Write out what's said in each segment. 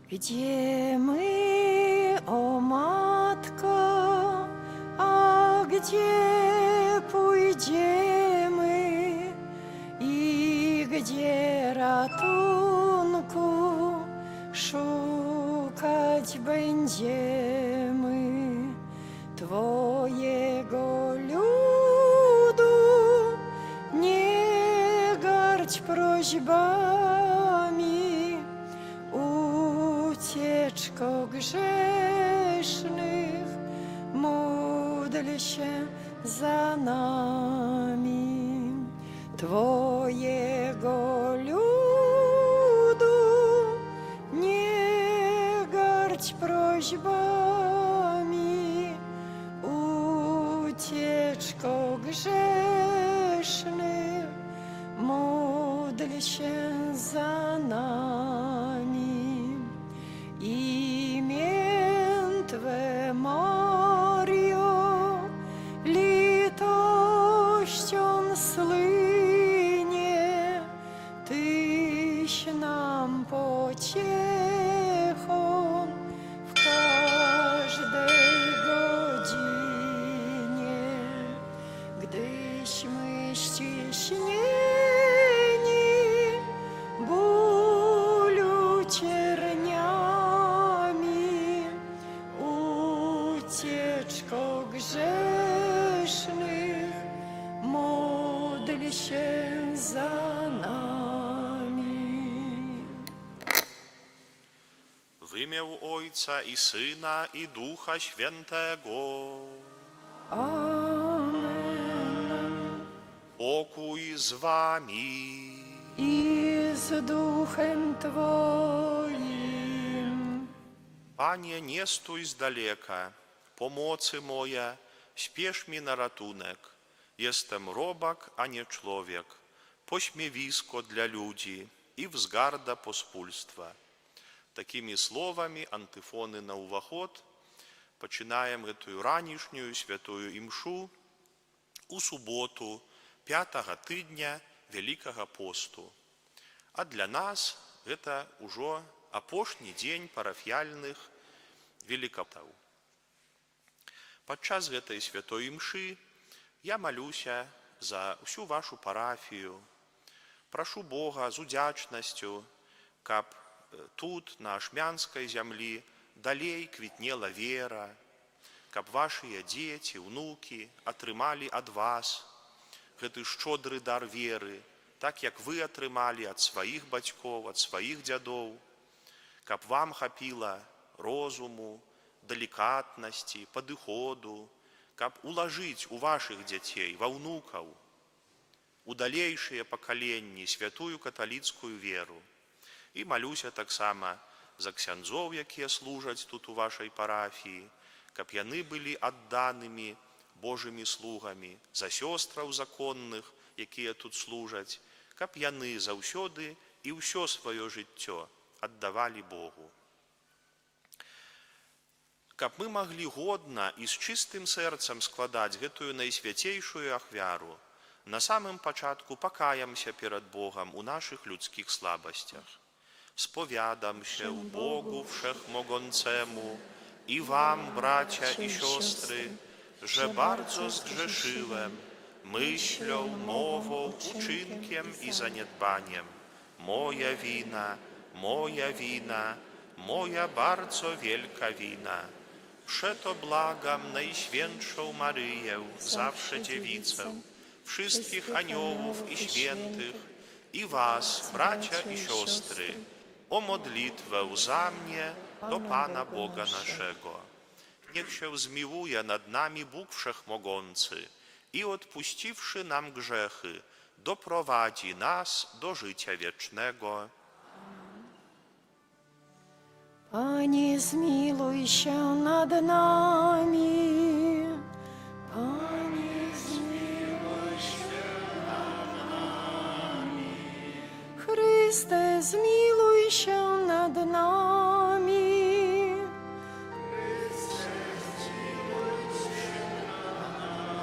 Gdzie my, o Matko, a gdzie pójdziemy i gdzie ratunku szukać będziemy Twojego ludu, nie garść prośbami, ucieczko grzesznych, módl się za nami. Twojego ludu nie garść prośbami, ucieczko grzesznych, módl się za nami. Imię Twe, Mario, litością słynie, Tyś nam pociechą w każdej godzinie, gdyśmy ściśnieni bólu cierniami, ucieczko grzesznych, módl się za nami. W imię Ojca i Syna, i Ducha Świętego. Amen. Pokój z wami. I z duchem Twoim. Panie, nie stój z daleka, pomocy moja, śpiesz mi na ratunek. Jestem robak, a nie człowiek, pośmiewisko dla ludzi i wzgarda pospólstwa. Такими словами антифоны на уваход починаем эту ранішнюю святую імшу у суботу 5-го тижня Великого посту. А для нас это уже апошні дзень парафіяльных великаптаў. Падчас гэтай святой імшы я малюся за всю вашу парафію, прашу Бога з удзячнасцю, каб тут, на ашмянскай зямлі, далей квітнела вера, каб вашыя дзеці, унукі атрымалі ад вас гэты шчодры дар веры, так як вы атрымалі ад сваіх бацькоў, ад сваіх дзядоў, каб вам хапіла розуму, далікатнасці, падыходу, каб улажыць у вашых дзяцей, ва ўнукаў, у далейшыя пакаленні святую каталіцкую веру. І малюся таксама за ксяндзоў, якія служаць тут у вашай парафіі, каб яны былі адданымі Божымі слугамі, за сёстраў законных, якія тут служаць, каб яны заўсёды і ўсё сваё жыццё аддавалі Богу. Каб мы маглі годна і з чыстым сэрцам складаць гэтую найсвяцейшую ахвяру, на самым пачатку пакаямся перад Богам у нашых людскіх слабасцях. Spowiadam się Bogu Wszechmogącemu i wam, bracia i siostry, że bardzo zgrzeszyłem myślą, mową, uczynkiem i zaniedbaniem. Moja wina, moja bardzo wielka wina. Przeto błagam Najświętszą Maryję, zawsze Dziewicę, wszystkich aniołów i świętych i was, bracia i siostry, o modlitwę za mnie do Pana Boga naszego. Niech się zmiłuje nad nami Bóg Wszechmogący i odpuściwszy nam grzechy, doprowadzi nas do życia wiecznego. Panie, zmiłuj się nad nami. Panie, zmiłuj się nad nami. Chryste, zmiłuj się nad nami. Chryste, zmiłuj się nad nami.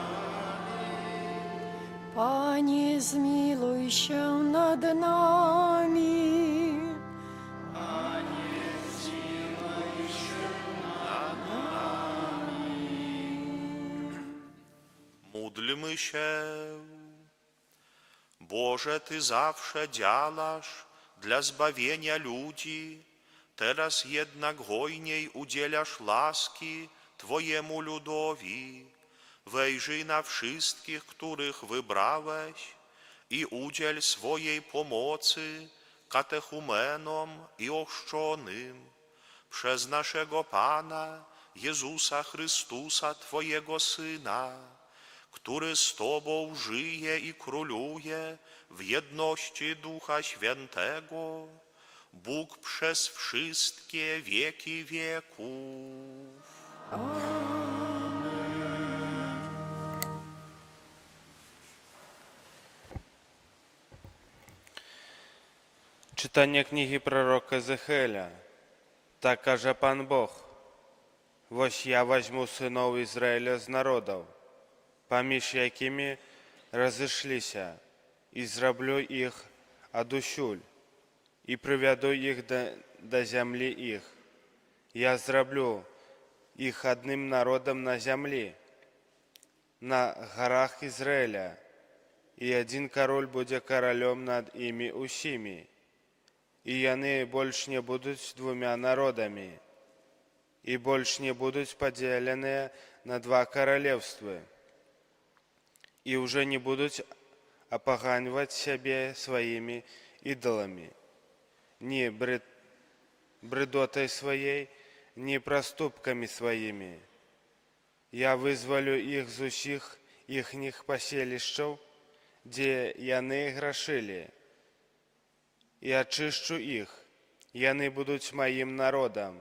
Panie, zmiłuj się nad nami. Panie, zmiłuj Módlmy się. Boże, Ty zawsze działasz dla zbawienia ludzi, teraz jednak hojniej udzielasz łaski Twojemu ludowi. Wejrzyj na wszystkich, których wybrałeś i udziel swojej pomocy katechumenom i ochrzczonym przez naszego Pana Jezusa Chrystusa, Twojego Syna, który z Tobą żyje i króluje w jedności Ducha Świętego, Bóg przez wszystkie wieki wieków. Czytanie kniги proroka Езехеля. Tak każe Pan Bóg. Woś ja weźmu synów Izraela z narodów, поміж якими розійшлися, і зроблю їх одущуль, і приведу їх до землі їх. Я зроблю їх одним народом на землі, на горах Ізраїля, і один король буде королем над ими усіми. І вони більш не будуть двома народами, і більш не будуть поділені на два королевства. И уже не будут опоганивать себе своими идолами, ни бредотой своей, ни проступками своими. Я вызволю их з усіх ихних поселищев, где яны грошили, и очищу их, яны будут моим народом,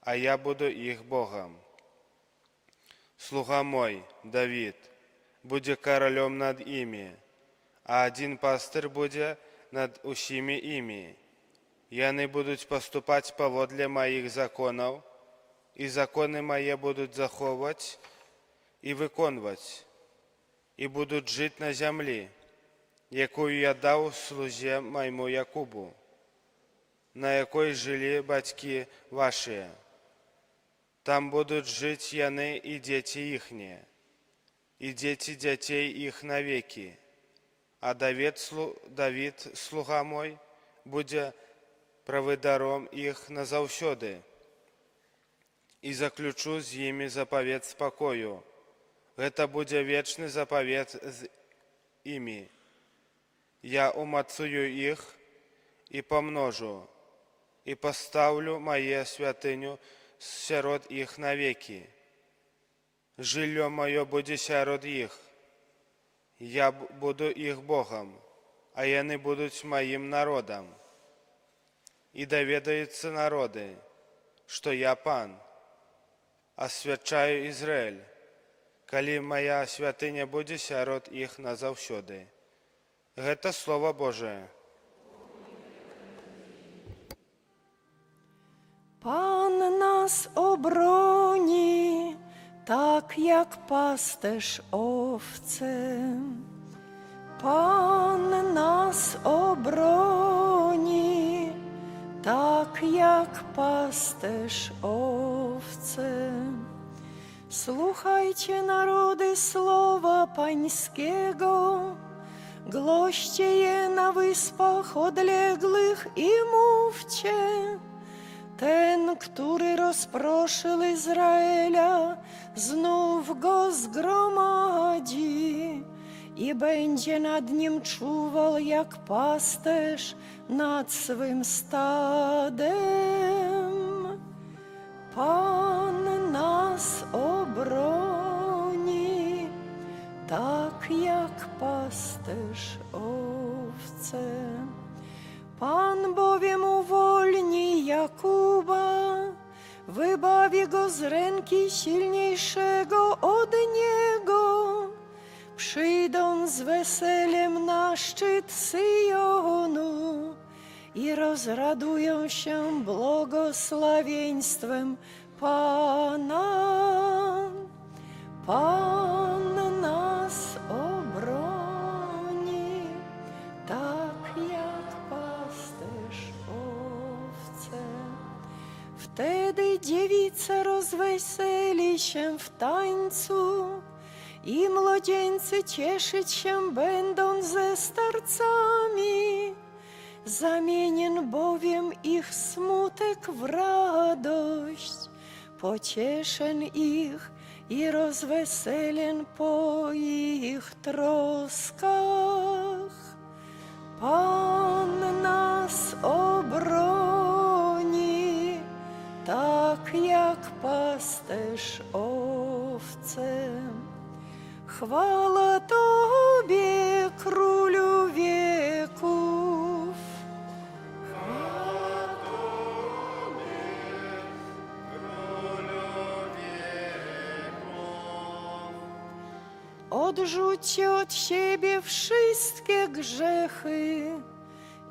а я буду их Богом. Слуга мой, Давид, буде королем над ими, а один пастир буде над усіми ими. Яны будуть поступать поводле моих законов, и законы мои будут заховывать и выконывать, и будут жить на земле, якую я дав слузе моему Якубу, на якой жили батьки ваши. Там будут жить яны и дети ихние, и дети детей их навеки. А Давид, слуга мой, буде правидаром их назавсёды. И заключу з ими заповед спокою. Это буде вечный заповед з ими. Я умацую их и помножу, и поставлю мою святыню сярод их навеки. Жилье мое будет сярод их. Я буду их Богом, а яны будут моим народом. И доведаются народы, что я Пан, освячаю Израиль, коли моя святыня будет сярод их назавсёды. Это Слово Божие. Пан нас оброні, так як пастиш овце. Пан нас оброні, так як пастиш овце. Słuchajcie narody słowa Pańskiego, głoście je na wyspach odległych i mówcie. Ten, który rozproszył Izraela, znów go zgromadzi i będzie nad nim czuwał jak pasterz nad swym stadem. Pan nas obroni, tak jak pasterz owce. Pan bowiem uwolni Jakuba, wybawi go z ręki silniejszego od niego. Przyjdą z weselem na szczyt Syjonu i rozradują się błogosławieństwem Pana. Pan nas obroni, tak jak pasterz owce. Wtedy dziewice rozweseli się w tańcu i młodzieńcy cieszyć się będą ze starcami. Zamienien bowiem ich smutek w radość, pocieszen ich i rozweselen po ich troskach. Pan nas obroni, tak jak pasterz owcem. Chwała Tobie, Królu wieków. Chwała Tobie, Królu wieków. Odrzućcie od siebie wszystkie grzechy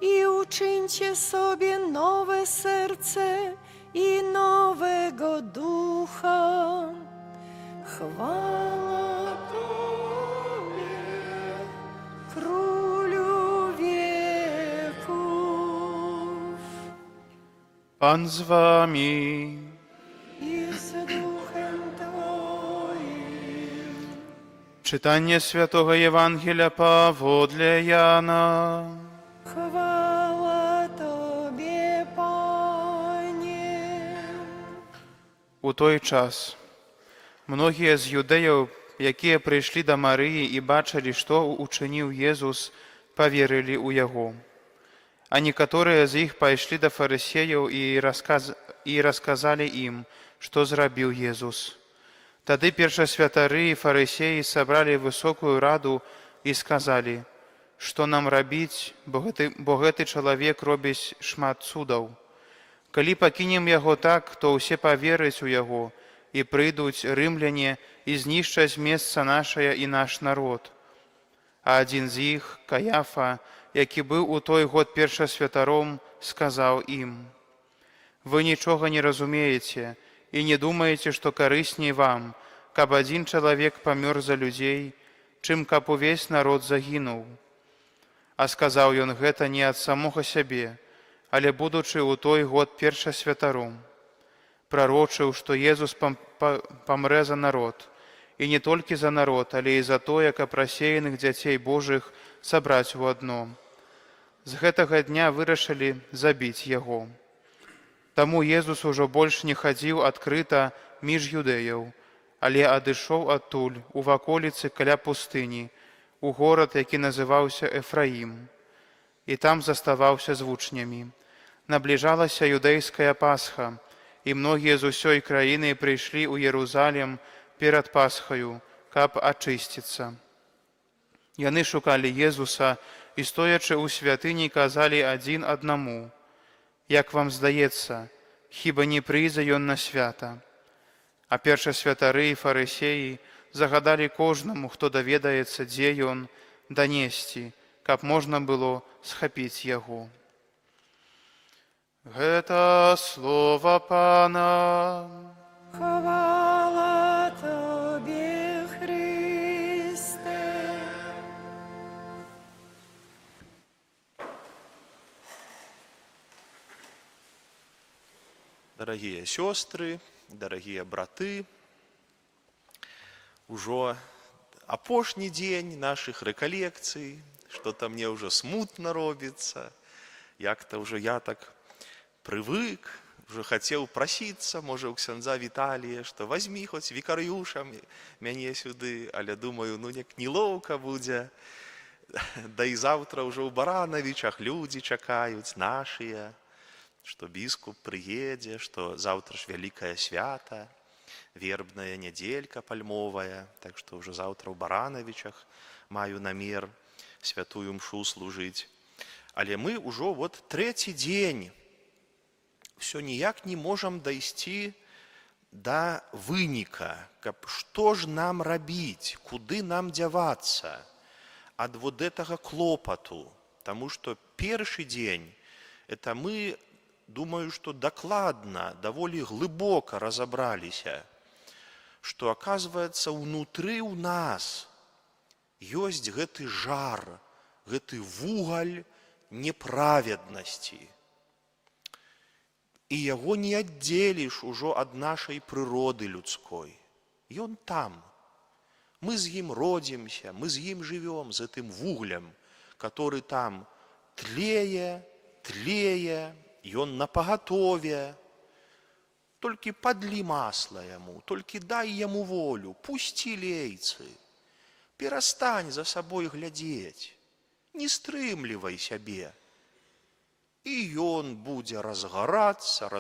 i uczyńcie sobie nowe serce i nowego ducha. Chwała Tobie, Królu wieków. Pan z wami. I z duchem Twoim. Czytanie Świętego Ewangelia powodle Jana. Chwała Tobie, Panie. У той час многія з юдэяў, якія прыйшлі да Марыі і бачылі, што учыніў Езус, паверылі ў Яго. А некаторыя з іх пайшлі да фарысеяў і расказалі ім, што зрабіў Езус. Тады першасвятары і фарысеі сабралі высокую раду і сказалі, што нам рабіць, бо гэты чалавек робіць шмат цудаў. Калі пакінем яго так, то ўсе павераць у яго, і прыйдуць рымляне і знішчаць месца нашае і наш народ. А адзін з іх, Каяфа, які быў у той год першасвятаром, сказаў ім: «Вы нічога не разумееце і не думаеце, што карысней вам, каб адзін чалавек памёр за людзей, чым каб увесь народ загінуў». А сказаў ён гэта не ад самога сябе, але будучы ў той год першасвятаром. Прарочыў, што Езус памрэ за народ, і не толькі за народ, але і за тое, каб рассеяных дзяцей Божых сабраць у адно. З гэтага дня вырашылі забіць яго. Таму Езус ужо больш не хадзіў адкрыта між юдэяў, але адышоў адтуль у ваколіцы каля пустыні, у горад, які называўся Эфраім, і там заставаўся з вучнямі. Набліжалася юдэйская Пасха, і многія з усёй краіны прыйшлі ў Єрусалім перад Пасхаю, каб ачысціцца. Яны шукалі Езуса і, стоячы ў святыні, казалі адзін аднаму: «Як вам здаецца, хіба не прыйдзе ён на свята?» А першасвятары і фарысеі загадалі кожнаму, хто даведаецца, дзе ён, данесці, каб можна было схапіць яго. Гэта слова Пана. Chwała Tobie, Chryste. Дорогие сестры, дорогие браты, ужо апошні дзень наших рэкалекцый, что-то мне уже смутно робіцца, як-то уже я так прывык, уже хотел проситься, можа, у ксяндза Віталія, што возьми хоць вікарюшам мяне сюды, але думаю, ну неяк нелоўка будзе. Да і завтра уже ў Баранавічах людзі чакаюць, нашыя, што біскуп прыедзе, што заўтра ж вялікае свята, вербная нядзелька пальмовая, так што ўжо заўтра ў Баранавічах маю намер святую мшу служыць. Але мы ўжо вот трэці дзень все ніяк не можам дайсці да выніка, каб што ж нам рабіць, куды нам дзявацца ад вот гэтага клопату. Таму што першы дзень это мы, думаю, што дакладна, даволі глыбока разабраліся, што, аказваецца, ўнутры ў нас ёсць гэты жар, гэты вугаль неправеднасці. І яго не аддзеліш ужо ад нашай прыроды людской. Ён там, Мы з ім родзімся, мы з ім жывём, з гэтым вуглем, который там тлее, ён напагатове. Толькі падлі масла яму, толькі дай яму волю, пусці лейцы. Перастань за сабой глядзець, не стрымлівай сябе. І ён будзе разгарацца,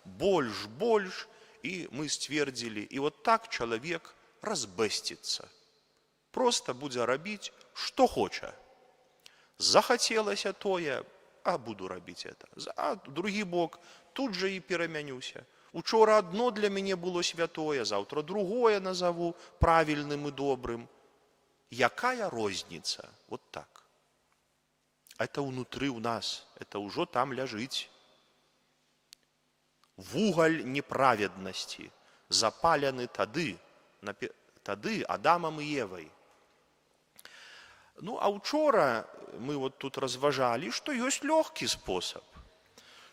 больш, і мы сцвердзілі, і вот так чалавек разбэсціцца. Проста будзе рабіць, што хоча. Захацелася тое, а буду рабіць это. А другі бок, тут жа і перамянюся. Учора адно для мяне было святое, заўтра другое назову правільным і добрым. Якая розніца? Вот так. Это внутры у нас, это ўжо там ляжыць. Вугаль неправеднасці запалены тады Адамам і Евай. Ну, а учора мы вот тут разважалі, што ёсць лёгкі спосаб,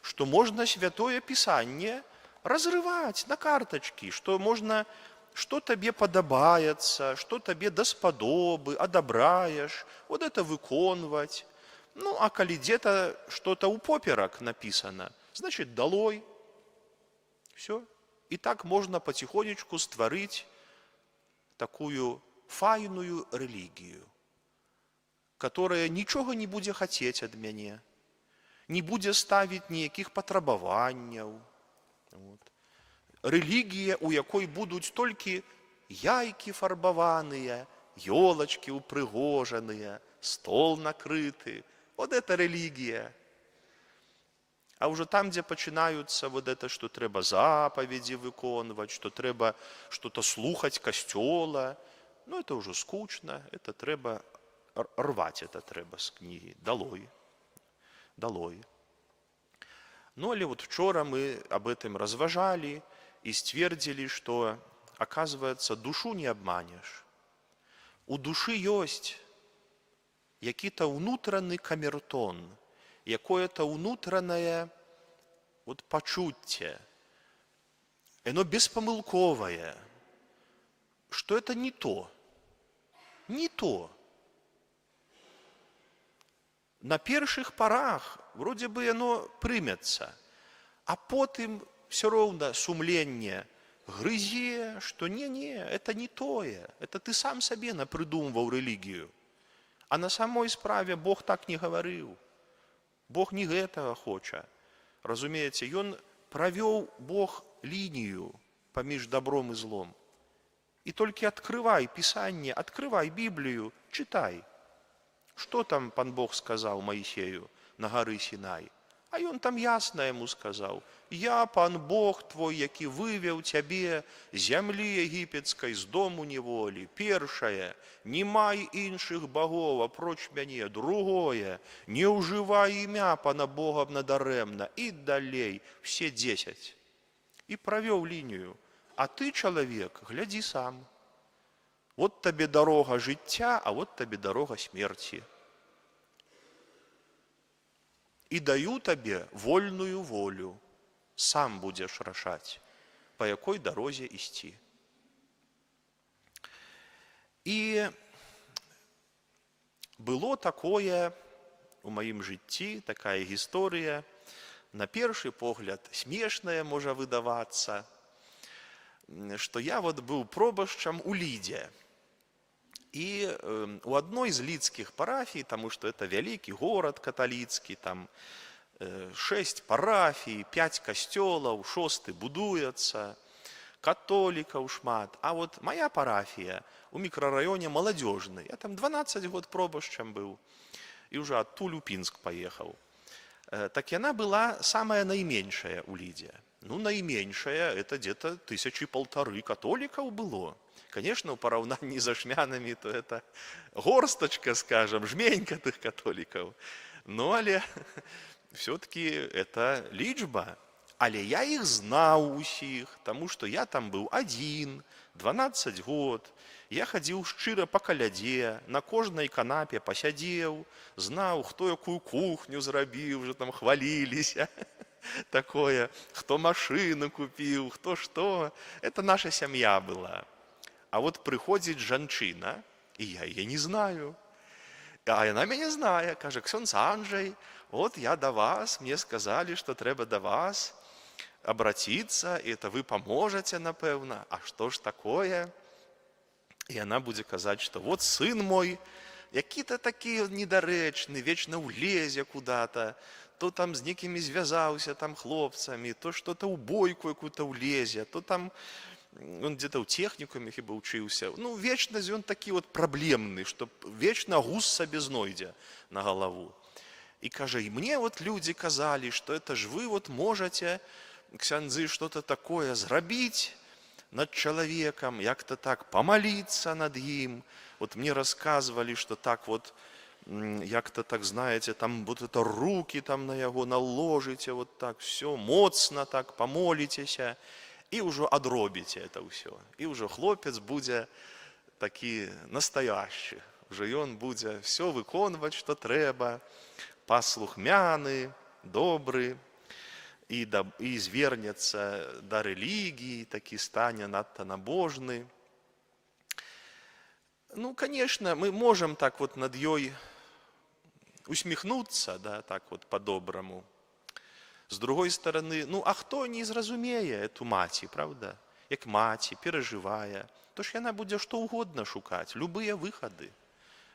што можна святое пісанне разрываць на картачкі, што можна, што табе падабаецца, што табе даспадобы, адабраеш, вот это выконваць. Ну, а калі дзе-то что-то упоперак написано, значит, долой. Все. И так можно потихонечку стварыць такую файную рэлігію, которая нічога не будзе хацець ад мяне, не будзе ставіць ніякіх патрабаванняў. Вот. Рэлігія, у якой будуць толькі яйкі фарбаваныя, ёлачкі упрыгожаныя, стол накрыты. Вот это рэлігія. А уже там, где пачынаюцца вот это, что трэба запаведзі выконваць, что трэба что-то слухаць касцёла, ну это уже скучно, это трэба рвать, это трэба з кнігі. Долой. Ну, але вот вчора мы об этом разважали и ствердзілі, что, оказывается, душу не обманешь. У души есть які-то внутренний камертон, якое-то внутреннее вот почуття, оно беспомылковое, что это не то. Не то. На першых порах вроде бы оно прымецца, а потым все равно сумленне грызе, что не, это не тое, это ты сам себе напридумывал религию. А на самой справе Бог так не говорил. Бог не гэтага хоча. Разумееце, ён правёў Бог лінію паміж добром и злом. И только открывай Писание, открывай Библию, читай. Что там пан Бог сказал Моисею на горы Синай? А ён там ясно ему сказал: «Я, пан Бог твой, які вывел тебе з зямлі егіпецкай, з дому неволі. Першае, не май іншых богов апроч мяне. Другое, не ўжывай імя пана Бога надарэмна». И далей, все 10. И провел линию. А ты, человек, гляди сам. Вот тебе дорога життя, а вот тебе дорога смерти. И даю тебе вольную волю. Сам будешь решать, по якой дорозе ісці. И было такое у моим житті, такая история, на перший погляд смешная можа выдаваться, что я вот был пробашчам у Лиде. И у одной из лидских парафий, потому что это великий город католицкий, там 6 парафій, 5 касцёлаў, 6 будуецца, католікаў шмат. А вот моя парафія у мікрараёне Молодежный, я там 12 год пробашчам был, и уже оттуль у Пинск поехал. Так яна была самая наименьшая у Лиде. Ну, наименьшая, это где-то 1500 католиков было. Конечно, в поравнании с ашмянами, то это горсточка, скажем, жменькатых католиков. Но, але все-таки это лічба. Але я их знал усіх, потому что я там был один, 12 год. Я ходил шчыра по каляде, на кожнай канапе посядел, знал, кто якую кухню зрабіў, уже там хвалились. Такое, кто машину купил, кто что. Это наша семья была. А вот прыходзіць жанчына, і я яе не знаю. А яна мяне знае, кажа: «Ксёндз Анджэй, вот я до вас, мне сказали, что трэба до вас обратиться, и это вы поможете, напэўна. А что ж такое?» И она будзе казаць, что вот сын мой, які-то такі недарэчны, вечна ўлезе куда-то, то там з некімі звязаўся там хлопцамі, то что-то ў бойку якую-то ўлезе, то там он где-то ў тэхнікуме хіба ўчыўся. Ну, вечна ён такі вот праблемны, што вечна гус сабе знойдзе на галаву. І кажа: «І мне вот люди казалі, что это ж вы вот можете, ксяндзы, что-то такое зрабіць над человеком, як-то так помолиться над им. Вот мне рассказывали, что так вот, як-то так, знаете, там вот это руки там на яго наложите, вот так все, моцно так помолитеся, и уже адробите это все. И уже хлопец будзе такі настоящий. Уже ён будзе все выконваць, что трэба, паслухмяны, добры, и звернецца да рэлігіі, такі стане надта набожны. Ну, конечно, мы можем так вот над ёй усміхнуцца, да, так вот по-добраму. С другой стороны, ну, а хто не зразумее эту маці, правда? Як маці, перажывае, то ж яна будзе што угодна шукаць, любыя выхады,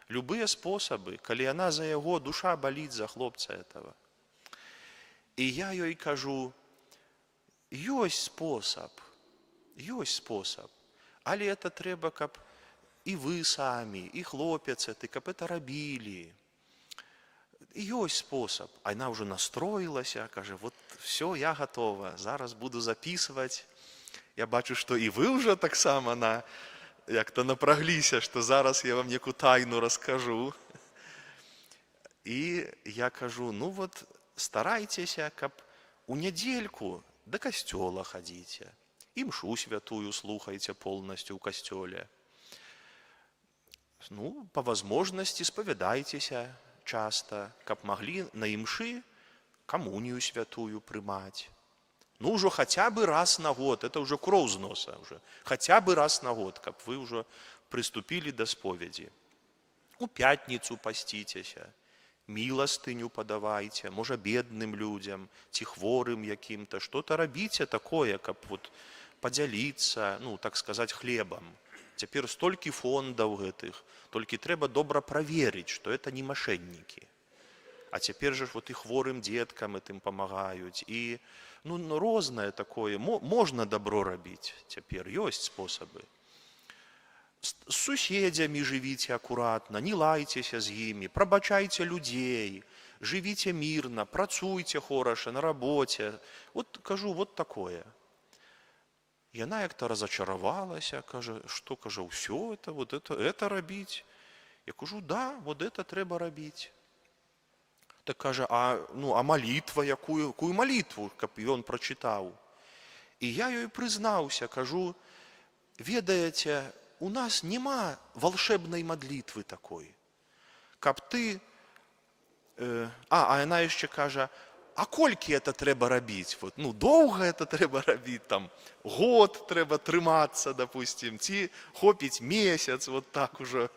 любыя спосабы, калі яна за яго, душа баліць за хлопца этого. І я ёй кажу: ёсць спосаб, але это трэба, каб і вы самі, і хлопец эты, каб это рабілі. Ёсць спосаб. А яна ўжо настроілася, кажа: вот все, я готова, зараз буду записывать. Я бачу, што і вы ўжо таксама як-то напрагліся, што зараз я вам некую тайну раскажу. І я кажу: ну вот, старайцеся, каб у нядзельку да касцёла хадзіце, і мшу святую слухайце полностью ў касцёле. Ну, по возможности спавядайцеся часто, каб маглі на імшы камунію святую прымаць. Ну, ўжо хотя бы раз на год, это уже кроў з носа, уже, хотя бы раз на год, каб вы ўжо прыступілі да споведзі. У пятніцу пасціцеся, міластыню падавайце, можа, бедным людзям ці хворым якім-то, что-то рабіце такое, каб вот падзяліцца, ну, так сказать, хлебам. Цяпер столькі фондаў гэтых, толькі трэба добра праверыць, што это не мошеннікі. А цяпер жа вот і хворым дзеткам этым памагаюць, і ну, рознае такое, можна добро рабіць цяпер, ёсць спосабы. З суседзямі жывіце акуратна, не лайцеся з імі, прабачайце людзей, жывіце мірна, працуйце хораша на работе. Вот кажу, вот такое. Яна як-то разочаровалася, кажа: что, кажа, ўсё это, вот это рабіць? Я кажу: да, вот это трэба рабіць. Так кажа: а молитва якую молитву, каб ён прочитаў? І я ёй прызнаўся, кажу: ведаеце, у нас нема волшебной молитвы такой. Каб ты... А яна яшчэ кажа: а колькі это трэба рабіць? Вот, ну, доўга это трэба рабіць, там, год трэба трымацца, допустим, ці хопіць месяц, вот так уже,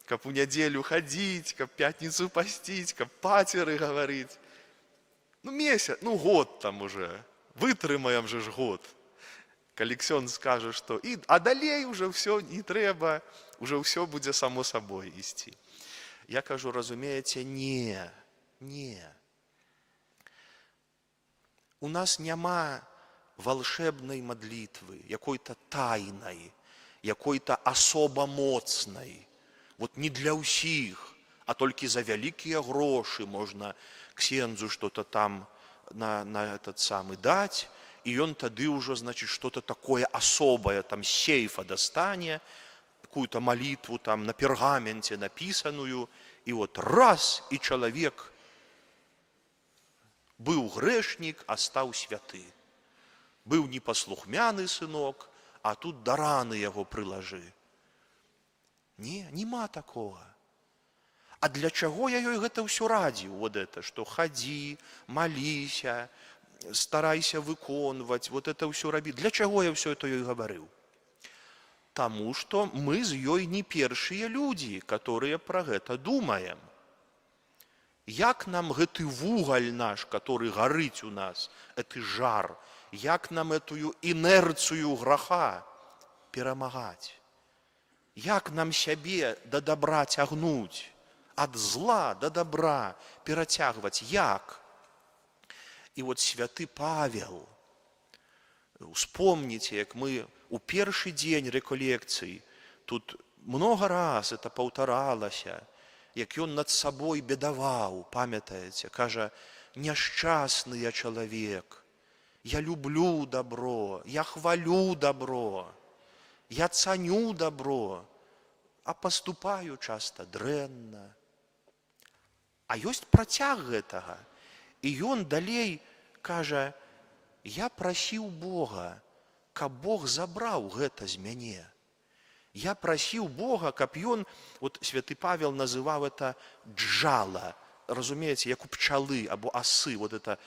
каб у нядзелю хадзіць, каб пятніцу пасціць, каб пацеры гаварыць. Ну, месяц, ну, год там уже, вытрымаем же ж год. Калі ксёндз скажа, што а далей уже все не трэба, уже все будзе само сабой ісці. Я кажу: разумееце, не. У нас няма волшебной молитвы, якой-то тайной, якой-то особо моцной. Вот не для ўсіх, а толькі за вялікія грошы можна ксендзу что-то там на этот самый дать, и он тады уже, значит, что-то такое особое, там, с сейфа достане, какую-то молитву там на пергаменте написанную, и вот раз, и человек был грешник, а стал святы. Был непослухмяный сынок, а тут до раны его приложи. Не, нема такого. А для чего я ёй гэта ўсё радзіў, вот это, что ходи, молися, старайся выконваць, вот это ўсё рабі. Для чего я все это ёй гаварыў? Таму што мы з ёй не першыя людзі, которые пра гэта думаем. Як нам гэты вугаль наш, который гарыць у нас, гэты жар, як нам этую інерцыю граха перамагаць? Як нам сябе да добра цягнуць, ад зла да добра перацягваць? Як? І вот святы Павел, успомніце, як мы у першы дзень рэколекцыі, тут много раз это паўтаралася, як ён над сабой бедаваў, памятаеце, кажа, няшчасны я чалавек, я люблю добро, я хвалю добро, я цаню добро, а паступаю часта дрэнна. А ёсць працяг гэтага. І ён далей кажа, я прасіў Бога, каб Бог забраў гэта з мяне. Я прасіў Бога, каб ён, вот святы Павел называў это джала, разумееце, як у пчалы або асы, вот это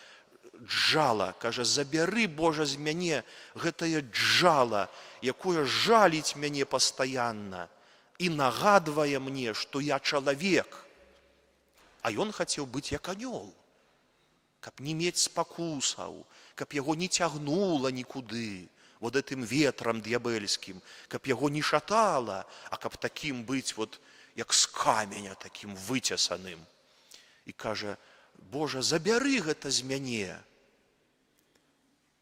джала, кажа, забяры, Божа, з мяне гэтае джала, якое жаліць мяне пастаянна і нагадвае мне, што я чалавек. А ён хацеў быць як анёл, каб не мець спакусаў, каб яго не цягнула нікуды, вот этим ветрам д'ябельскім, каб яго не шатала, а каб такім быць, вот, як з каменя, такім выцесаным. І кажа, Божа, забяры гэта з мяне.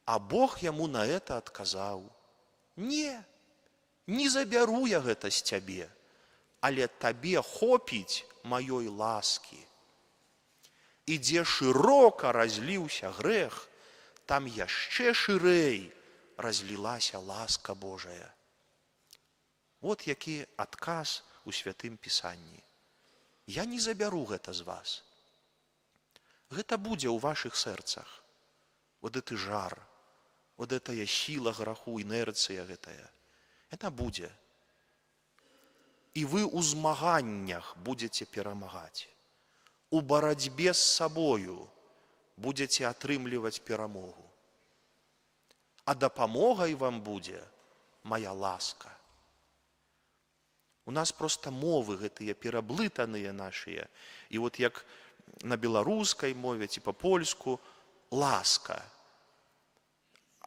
А Бог яму на это адказаў, не забяру я гэта з цябе, але табе хопіць маёй ласкі. І дзе шырока разліўся грэх, там яшчэ шырэй разлілася ласка Божая. Вот які адказ у Святым Пісанні. Я не забяру гэта з вас. Гэта будзе ў вашых сэрцах. Вот гэты жар, вот гэтая сіла граху, інерцыя гэтая. Это будзе. І вы ў змаганнях будзеце перамагаць. У барацьбе з сабою будзеце атрымліваць перамогу. А дапамогай вам будзе моя ласка. У нас проста мовы гэтыя пераблытаныя нашыя. І вот як на беларускай мове ці па-польску ласка.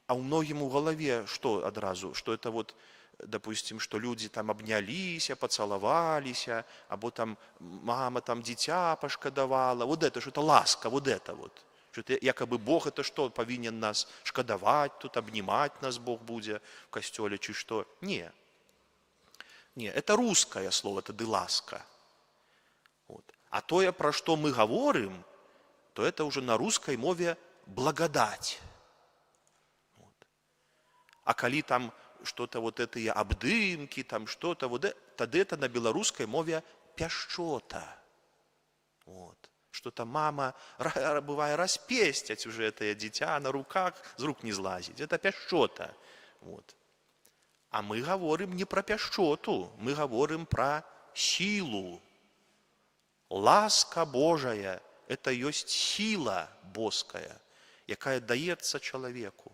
А ў многім у галаве што адразу? Што это вот, допустим, что люди там обнялись, поцеловались, або там мама там дитя пошкодовала. Вот это, что это ласка, вот это вот. Что это, якобы Бог это что, повинен нас шкодовать, тут обнимать нас Бог будет в костеле, чи что? Не. Не, это русское слово, это ласка. Вот. А то, про что мы говорим, то это уже на русской мове благодать. Вот. А коли там что-то вот эти обдымки, там что-то, вот, тогда это на белорусской мове пяшчота. Вот. Что-то мама, бывает, распестять уже это дитя на руках, с рук не злазить. Это пяшчота. Вот. А мы говорим не про пяшчоту, мы говорим про силу. Ласка Божая – это есть сила боская, якая даецца человеку.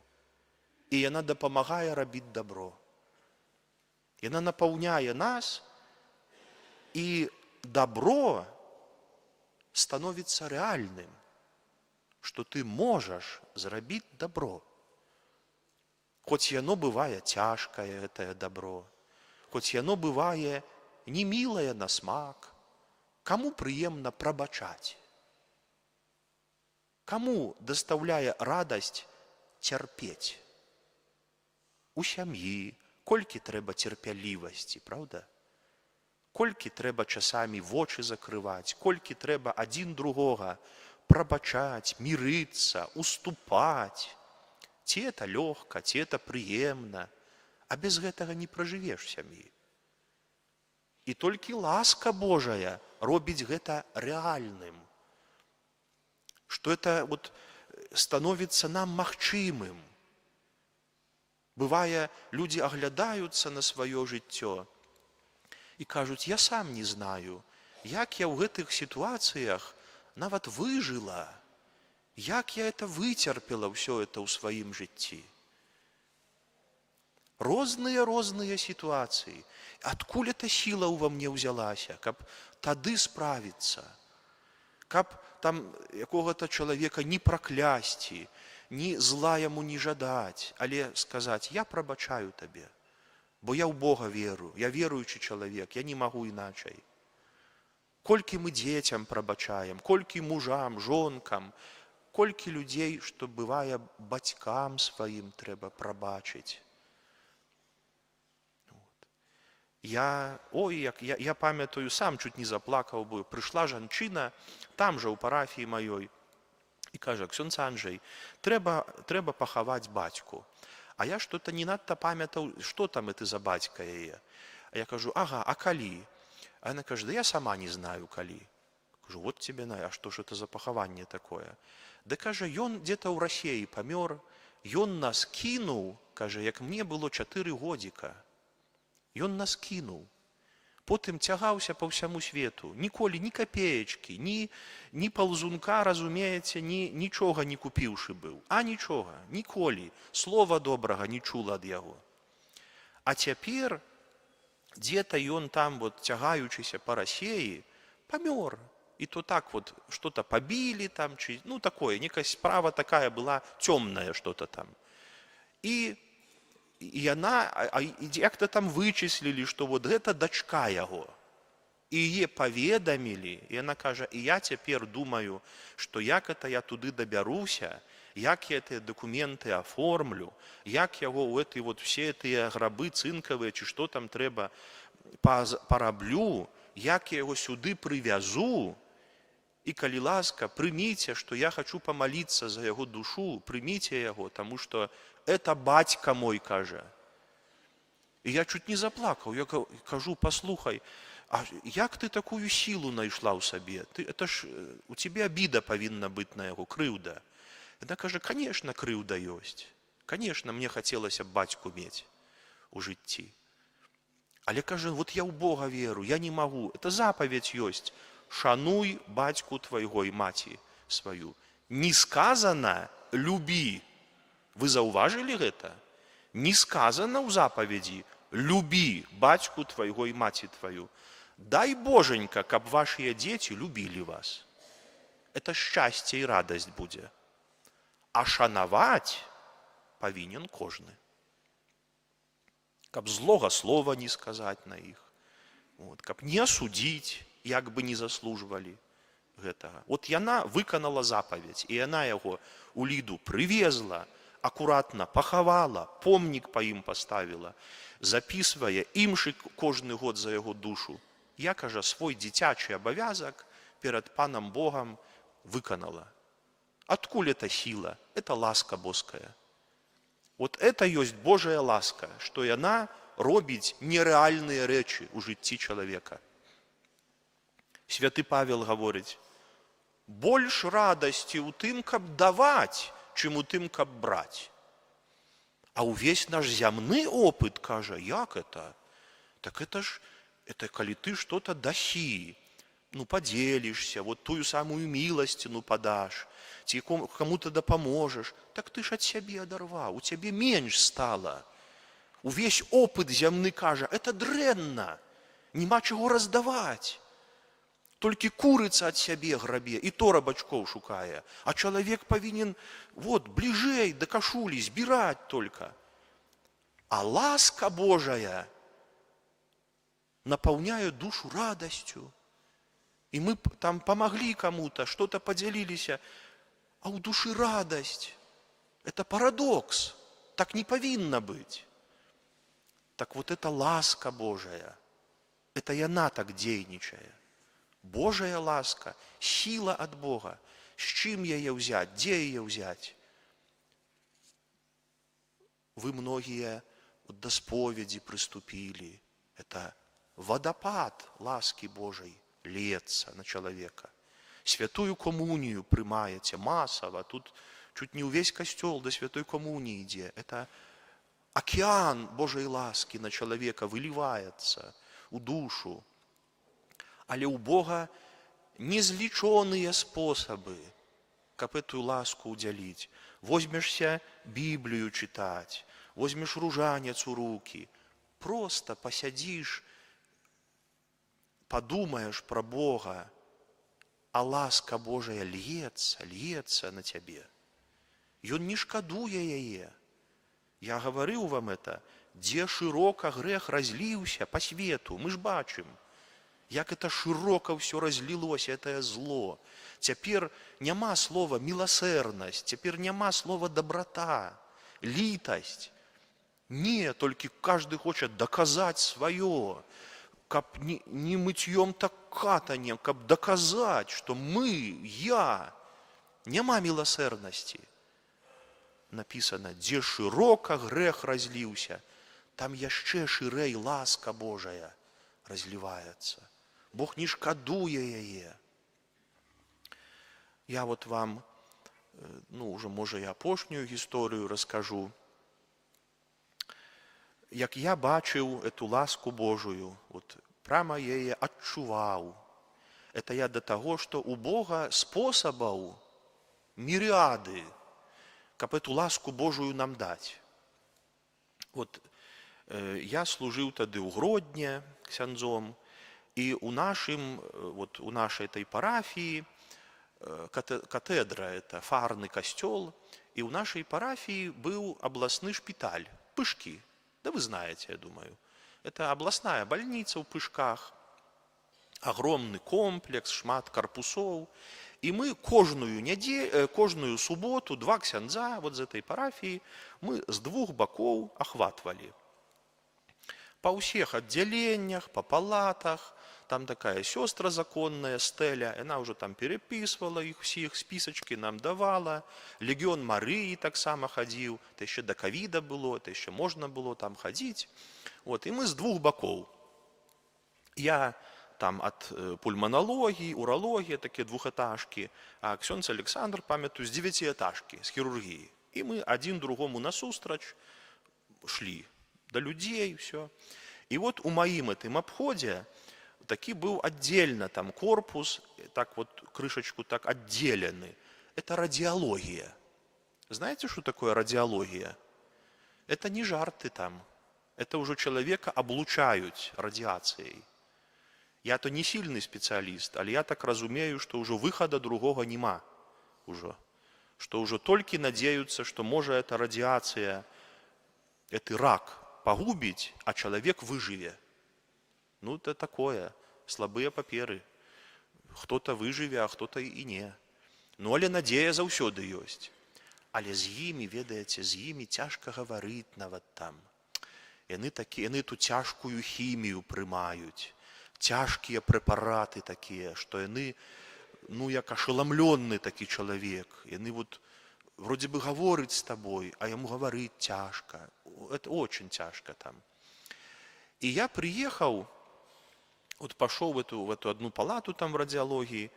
І яна дапамагае рабіць добро. Яна напаўняе нас, і добро становится реальным, что ты можешь зрабіць добро. Хоть яно бывае цяжкае, гэтае добро, хоть яно бывае немілае на смак, кому прыемна прабачаць? Кому доставляе радасць цярпець? У сям'і колькі трэба цярпялівасці, правда? Колькі трэба часамі вочы закрываць, колькі трэба адзін другога прабачаць, мірыцца, уступаць. Ці это лёгка, ці это прыемна, а без гэтага не пражывеш сям'і. І толькі ласка Божая робіць гэта рэальным. Што это вот становіцца нам магчымым. Бывае, люди оглядаюцца на сваё жыццё і кажуць, я сам не знаю, як я ў гэтых сітуацыях нават выжыла, як я это выцерпела ўсё это ў сваім жыцці. Розныя сітуацыі. Адкуль эта сіла ўва мне ўзялася, каб тады справіцца, каб там якога-то чалавека не праклясці, ні зла яму не жадаць, але сказаць: я прабачаю табе, бо я ў Бога веру, я веруючы чалавек, я не магу іначай. Колькі мы дзецям прабачаем, колькі мужам, жонкам, колькі людзей, што бывае бацькам сваім трэба прабачыць. Я памятаю, сам чуть не заплакаў бы. Прыйшла жанчына, там жа ў парафіі маёй, і кажа: ксёндз Анджэй, трэба пахаваць бацьку. А я што-то не надта памятаў, што там это за бацька яе. А я кажу: ага, а калі? А яна кажа: да я сама не знаю калі. Кажу: вот тебе на, а што ж это за пахаванне такое? Да, кажа, ён где-то ў Расеі памёр, ён нас кінуў, кажа, як мне было 4 годзіка. Ён нас кінуў. Потым цягаўся па ўсяму свету. Ніколі ні капеечкі, ні паўзунка, разумееце, нічога не купіўшы быў. А нічога, ніколі. Слова добрага не чула ад яго. А цяпер дзе-то ён там, цягаючыся па Расеі, памёр. І то так што-то пабілі там, ці, такое, некая справа такая была, цёмная што-то там. І яна, як-то там вычислілі, што гэта дачка яго. І яе паведамілі, і яна кажа: і я цяпер думаю, што як это я туды дабяруся, як я гэтыя дакументы аформлю, як яго ў все тыя грабы цынкавыя, ці што там трэба, параблю, як я яго сюды прывязу. І калі ласка, прыміце, што я хачу памаліцца за яго душу, прыміце яго, таму што это бацька мой, кажа. І я чуть не заплакаў. Я кажу: паслухай, а як ты такую сілу знайшла ў сабе? Это ж у цябе абіда павінна быць на яго, крыўда. Яна кажа: конечно, крыўда ёсць. Конечно, мне хацелася б бацьку мець у жыцці. Але, кажа, я ў Бога веру, я не магу. Это запаведь ёсць. Шануй бацьку твайго і маці сваю. Не сказана любі. Вы заўважылі гэта? Не сказана ў запаведзі любі бацьку твайго і маці тваю. Дай Боженька, каб вашыя дзеці любілі вас. Это шчасце і радасць будзе. А шанаваць павінен кожны. Каб злога слова не сказаць на іх. Каб не асудзіць, як бы не заслужвалі гэтага. Яна выканала запаведь, і яна яго у Ліду прывезла, акуратна пахавала, помнік па ім паставіла, запісвае імшы кожны год за яго душу. Я, кажа, свой дзіцячы абавязак перад Панам Богам выканала. Адкуль эта сіла? Это ласка боская. Это ёсць Божая ласка, што яна робіць нерэальныя рэчы ў жыцці чалавека. Святы Павел гаворыць: больш радасці ў тым, каб даваць, чым у тым, каб браць. А ўвесь наш зямны опыт, кажа, як это? Так это калі ты што-то дасі, падзелішся, тую самую міласціну падаш, ці каму-то дапаможаш, так ты ж ад сябе адарваў, у цябе менш стала. Увесь опыт зямны кажа: это дрэнна, няма чаго раздаваць. Толькі курыца ад сябе грабе, і то рабачкоў шукае. А чалавек павінен бліжэй да кашулі збіраць только. А ласка Божая напаўняе душу радасцю. І мы там памаглі каму-то, што-то падзяліліся, а ў душы радасць. Это парадокс. Так не павінна быць. Так это ласка Божая. Это яна так дзейнічае. Божая ласка, сіла ад Бога. З чым яе ўзяць? Дзе яе ўзяць? Вы многія да споведзі прыступілі. Это водопад ласки Божай льецца на чалавека. Святую комунію прымаеце масава. Тут чуть не ўвесь касцёл да святой комуніі ідзе. Это акіян Божай ласки на чалавека выліваецца у душу. Але ў Бога незлічоныя спосабы, каб эту ласку ўдзяліць. Возьмешся Біблію чытаць, возьмешь ружанец у руки, просто посядишь, подумаешь про Бога, а ласка Божия льется на тебе. Ён не шкадуе яе. Я гаварыў вам это, дзе шырока грэх разліўся па свету. Мы ж бачым, як это шырока ўсё разлілося, гэтае зло. Цяпер няма слова міласэрнасць, цяпер няма слова дабрата, літасць. Не, толькі кожны хоча даказаць сваё, каб не мыцьём, так катаннем, каб даказаць, што мы, я. Няма міласэрнасці. Напісана, дзе шырока грэх разліўся, там яшчэ шырэй ласка Божая разліваецца. Бог не шкадуе яе. Я вот вам, уже, можа, і апошнюю гісторыю раскажу. Як я бачыў эту ласку Божую, вот прямо яе адчуваў. Это я до таго, што у Бога спосабаў мірыады, каб эту ласку Божую нам даць. Вот я служыў тады ў Гродне ксяндзом, і у нашай этой парафіі катедра, это фарны касцёл, і ў нашай парафіі быў абласны шпіталь, Пышкі. Да вы знаете, я думаю. Это областная больница в Пышках, огромный комплекс, шмат корпусов. И мы кожную суботу, 2 ксяндза вот з этой парафии мы с 2 боков охватывали. По всех отделениях, по палатах, там такая сестра законная, Стеля, она уже там переписывала их всех, списочки нам давала. Легион Марии так само ходил, это еще до ковида было, это еще можно было там ходить. Вот, и мы с 2 боков. Я там от пульмонологии, урологии, такие 2-этажки, а ксёндз Александр, памятаю, с 9-этажки, с хирургии. И мы один другому насустрач шли до людей, все. И вот у моим этом обходе таки был отдельно там корпус, так вот крышечку так отделены. Это радиология. Знаете, что такое радиология? Это не жарты там. Это уже человека облучают радиацией. Я-то не сильный специалист, але я так разумею, что уже выхода другого нема. Что уже только надеются, что может эта радиация, этот рак погубить, а человек выживе. Ну, это такое, слабые паперы. Кто-то выживе, а кто-то и не. Ну, але надея заўсёды ёсць. Але з імі, ведаеце, з імі цяжка гаварыць нават там. Яны ту цяжкую хімію прымаюць. Цяжкія прэпараты такія, што яны, як ашаламлённы такі чалавек. Яны вот вроде бы гаворыць з табой, а яму гаварыць цяжка. Это очень тяжко там. И я приехал, вот пошел в эту одну палату там в радиологии,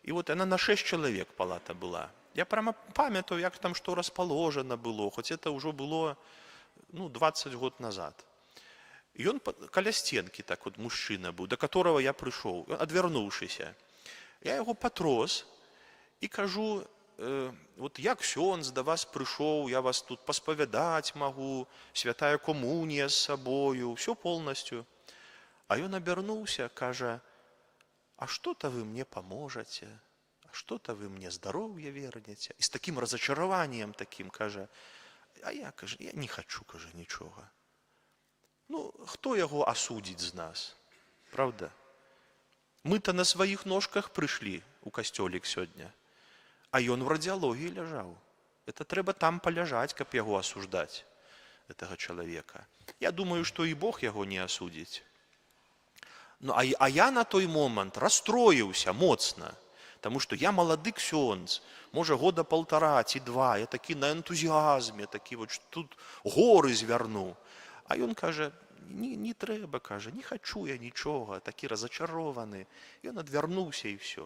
и вот она на 6 человек палата была. Я прямо памятаю, як там что расположено было, хоть это уже было 20 год назад. И он каля стенки так вот мужчина был, до которого я пришел, отвернувшийся. Я его потрос и кажу, вот я ксёндз до вас пришел, я вас тут посповедать могу, святая коммуния с собою, все полностью. А он обернулся, каже, а что-то вы мне поможете, а что-то вы мне здоровье вернете. И с таким разочарованием таким, каже, а я не хочу, каже, ничего. Хто його осудить з нас? Правда? Мы-то на своих ножках пришли у костёлік сьогодні. А ён в радиологии лежал. Это треба там поляжать, каб его осуждать, этого человека. Я думаю, что и Бог его не осудить. А я на той момент расстроился моцно, потому что я молоды ксёндз, може 1,5 ці 2, я таки на энтузиазме, таки вот тут горы зверну. А ён каже, не треба, каже, не хочу я нічого, такі разочарований. І він відвернувся і все.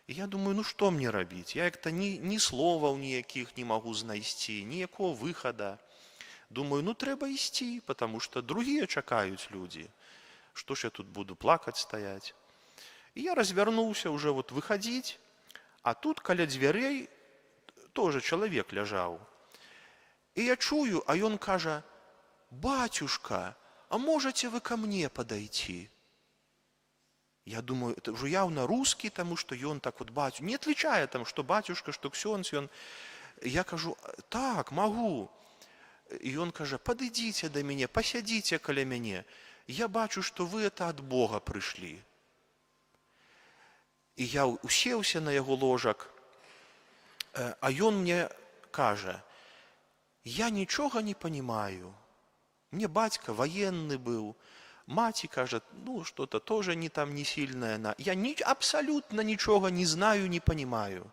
І я думаю, що мені робити? Я як-то ні слова ніяких не можу знайти, ніякого виходу. Думаю, треба йти, тому що другі чекають люди. Що ж я тут буду плакати, стоять? І я розвернувся вже вот виходити, а тут каля дверей тоже чоловік лежав. І я чую, а ён кажа: «Батюшка, а можете вы ко мне подойти?» Я думаю, это уже явно русский, потому что он так вот батюшка, не отличая там, что батюшка, что ксенц, он. Я кажу: «Так, могу». И он каже: «Подойдите до меня, посядите коля меня. Я бачу, что вы это от Бога пришли». И я усеўся на яго ложак, а ён мне каже: «Я ничего не понимаю. Мне батька военный был, мать кажет, ну, что-то тоже не там не сильное. Я абсолютно ничего не знаю, не понимаю.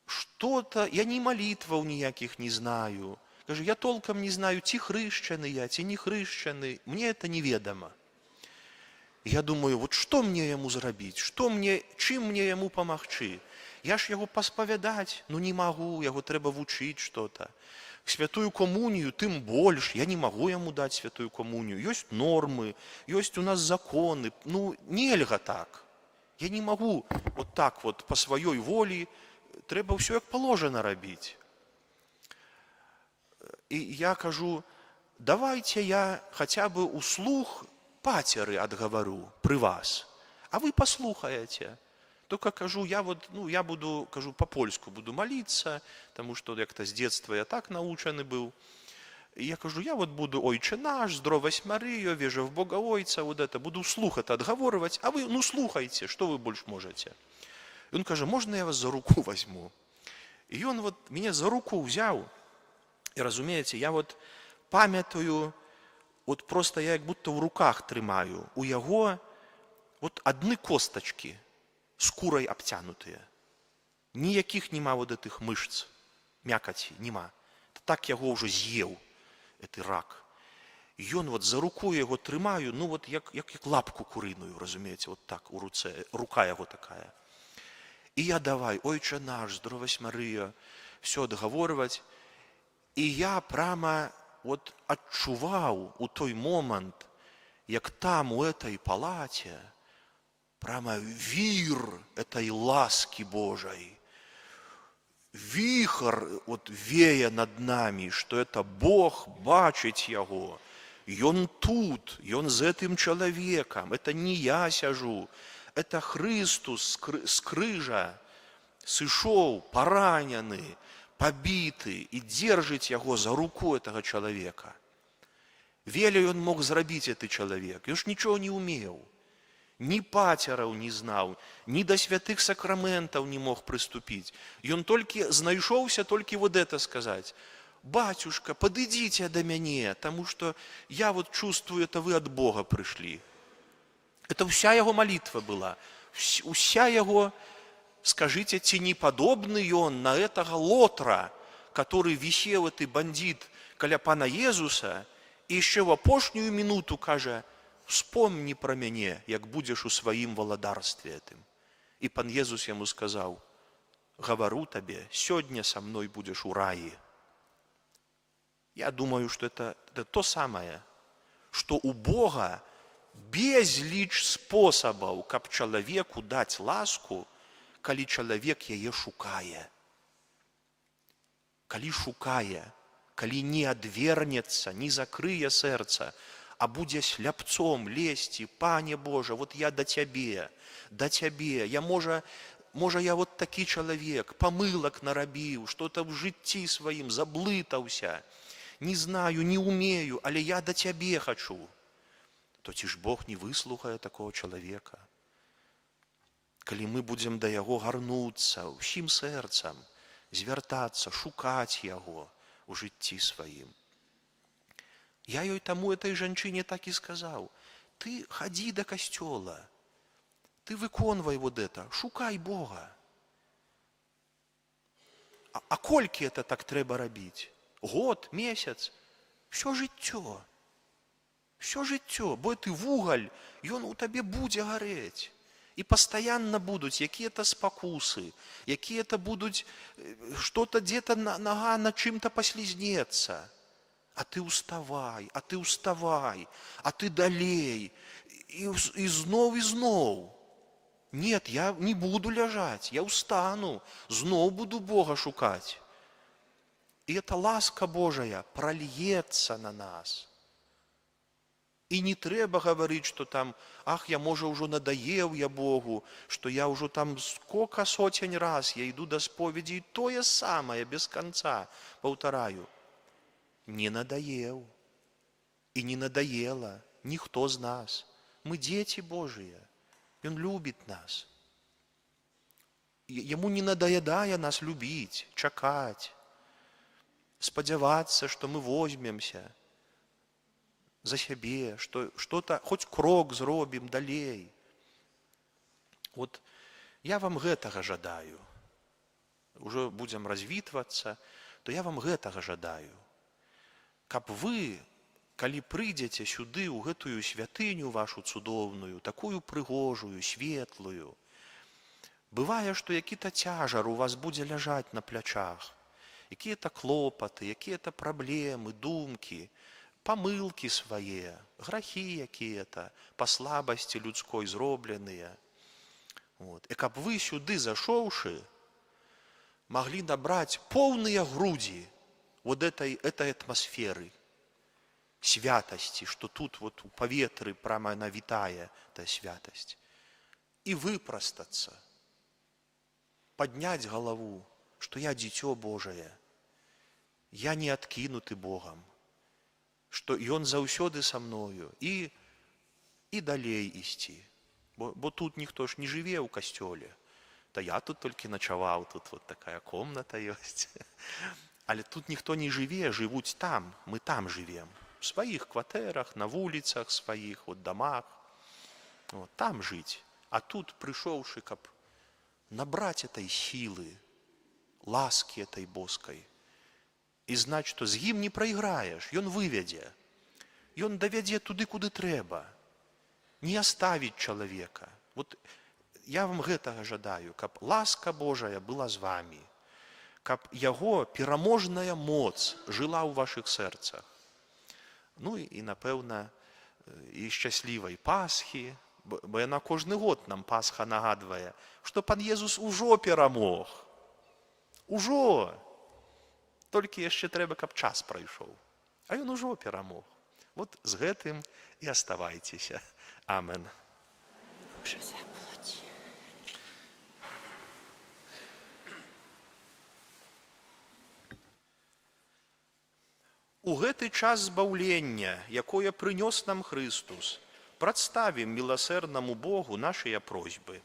Что-то, я ни молитвов никаких не знаю. Каже, я толком не знаю, ті хрещений я, ті не хрещений. Мне это неведомо». Я думаю, вот что мне ему зрабіць, чым мне ему помагчы? Я ж яго паспавядаць, ну не могу, яго трэба вучыць что-то. Святую коммунию тым больш, я не могу ему дать святую коммунию. Есть нормы, есть у нас законы, ну нельга так. Я не могу вот так вот по своей воле, трэба все як положено рабіць. И я кажу, давайте я хотя бы услух патеры отговорю при вас, а вы послухаете. Только кажу, я буду, кажу, по-польску буду молиться, потому что как-то с детства я так наученый был. И я кажу, я вот буду «Ойче наш», «Здравость Мария», «Вежа в Бога Ойца», вот это, буду вслух это отговаривать, а вы, ну, слухайте, что вы больше можете. И он каже, можно я вас за руку возьму? И он вот меня за руку взял, и, разумеете, я вот памятаю, вот просто я как будто в руках тримаю, у яго вот одни косточки, скурой обтянутые. Ніяких нема вот этих мышц, мякоти, нема. Так яго уже з'ел, этот рак. И он вот за руку его тримаю, ну вот як лапку куриную, разумеете, вот так у руце, рука его такая. И я давай, «Ойче наш, здравость Мария», все отговорывать. И я прямо вот отчувал у той момент, як там у этой палате, прямо вир этой ласки Божией, вихр вот вея над нами, что это Бог бачить его, и он тут, и он за этим человеком, это не я сяжу, это Христос с крыжа сышел, пораненный, побитый, и держит его за руку этого человека. Велей он мог зрабіць этот человек, и уж ничего не умел. Ни патераў не знал, ни до святых сакраментов не мог приступить. И он только знайшоўся, только вот это сказать. «Батюшка, подойдите до меня, потому что я вот чувствую, это вы от Бога пришли». Это вся его молитва была. Вся его, скажите, ці не подобный он на этого лотра, который висел, этот бандит, каля пана Езуса, и еще в апошнюю минуту каже, «Вспомни про мяне, як будешь у своим валадарстве этим». И пан Езус ему сказал, «Говорю тебе, сегодня со мной будешь у раи». Я думаю, что это то самое, что у Бога безліч способов, каб человеку дать ласку, калі человек яе шукае. Калі шукае, калі не адвернецца, не закрые сердце, а будзе сляпцом лезці, Пане Боже, вот я до Тебе, я, можа я вот такі человек, помылок нарабіў, что-то в житті своим заблытаўся, не знаю, не умею, але я до Тебе хочу. То ці ж Бог не выслухае такого человека? Калі мы будзем да яго гарнуцца ўсім сэрцам, звяртацца, шукаць яго у житті сваім. Я ей тому этой женщине так и сказал, ты ходи до костела, ты выконвай вот это, шукай Бога. А колькі это так трэба рабіць? Год, месяц? Все жыццё, бо ты вугаль, ён у табе будзе гарэць. И постоянно будут какие-то спокусы, какие-то будут, что-то где-то нога над чем-то послизнется. А ты уставай, а ты далей. И знов. Нет, я не буду лежать, я устану, знов буду Бога шукать. И эта ласка Божия прольется на нас. И не треба говорить, что там, ах, я, може, уже надоел я Богу, что я уже там сколько сотен раз я иду до споведи, и то же самое без конца повторяю. Не надоел. И не надоело никто из нас. Мы дети Божии. И Он любит нас. Ему не надоедая нас любить, чекать, сподеваться, что мы возьмемся за себе, что что-то, хоть крок зробим далей. Вот я вам гэтага жадаю. Уже будем развитваться, то я вам гэтага жадаю. Каб вы, калі прыйдзеце сюды, у гэтую святыню вашу цудоўную, такую прыгожую, светлую, бывае, што які-то цяжар у вас будзе ляжаць на плячах, якія-то клопаты, якія-то праблемы, думкі, памылкі свае, грахі якія-то, па слабасці людской зробленыя. Вот. І каб вы сюды зашоўшы, маглі набраць поўныя грудзі вот этой атмасферы, святости, что тут вот у паветры прямо она витая, эта святость, и выпростаться, поднять голову, что я дитё Божие, я не откинутый Богом, что и Он заўсёды со мною, и далей ісці. Бо тут ніхто ж не живе у костёле, та я тут толькі начаваў, тут вот такая комната есть. Але тут ніхто не живе, живуть там, мы там живем. В своих кватэрах, на вуліцах своих, вот домах. Вот, там жить. А тут, пришёўшы, каб набрать этой силы, ласки этой боской, и знать, что з ім не проиграешь, Ён выведзе. Ён давядзе туды, куды трэба. Не оставить человека. Вот я вам гэтага жадаю, каб ласка Божая была з вами, каб Яго пераможная моц жыла ў ваших сэрцах. Ну і, напэўна, і шчаслівай Пасхі, бо яна кожны год нам Пасха нагадвае, што Пан Езус ужо перамог. Ужо. Толькі яшчэ трэба, каб час прайшоў. А Ён ужо перамог. Вот з гэтым і аставайцеся. Амен. Боже, заплаці. У гэты час збаўлення, якое прынёс нам Христус, прадставім міласэрнаму Богу нашыя просьбы.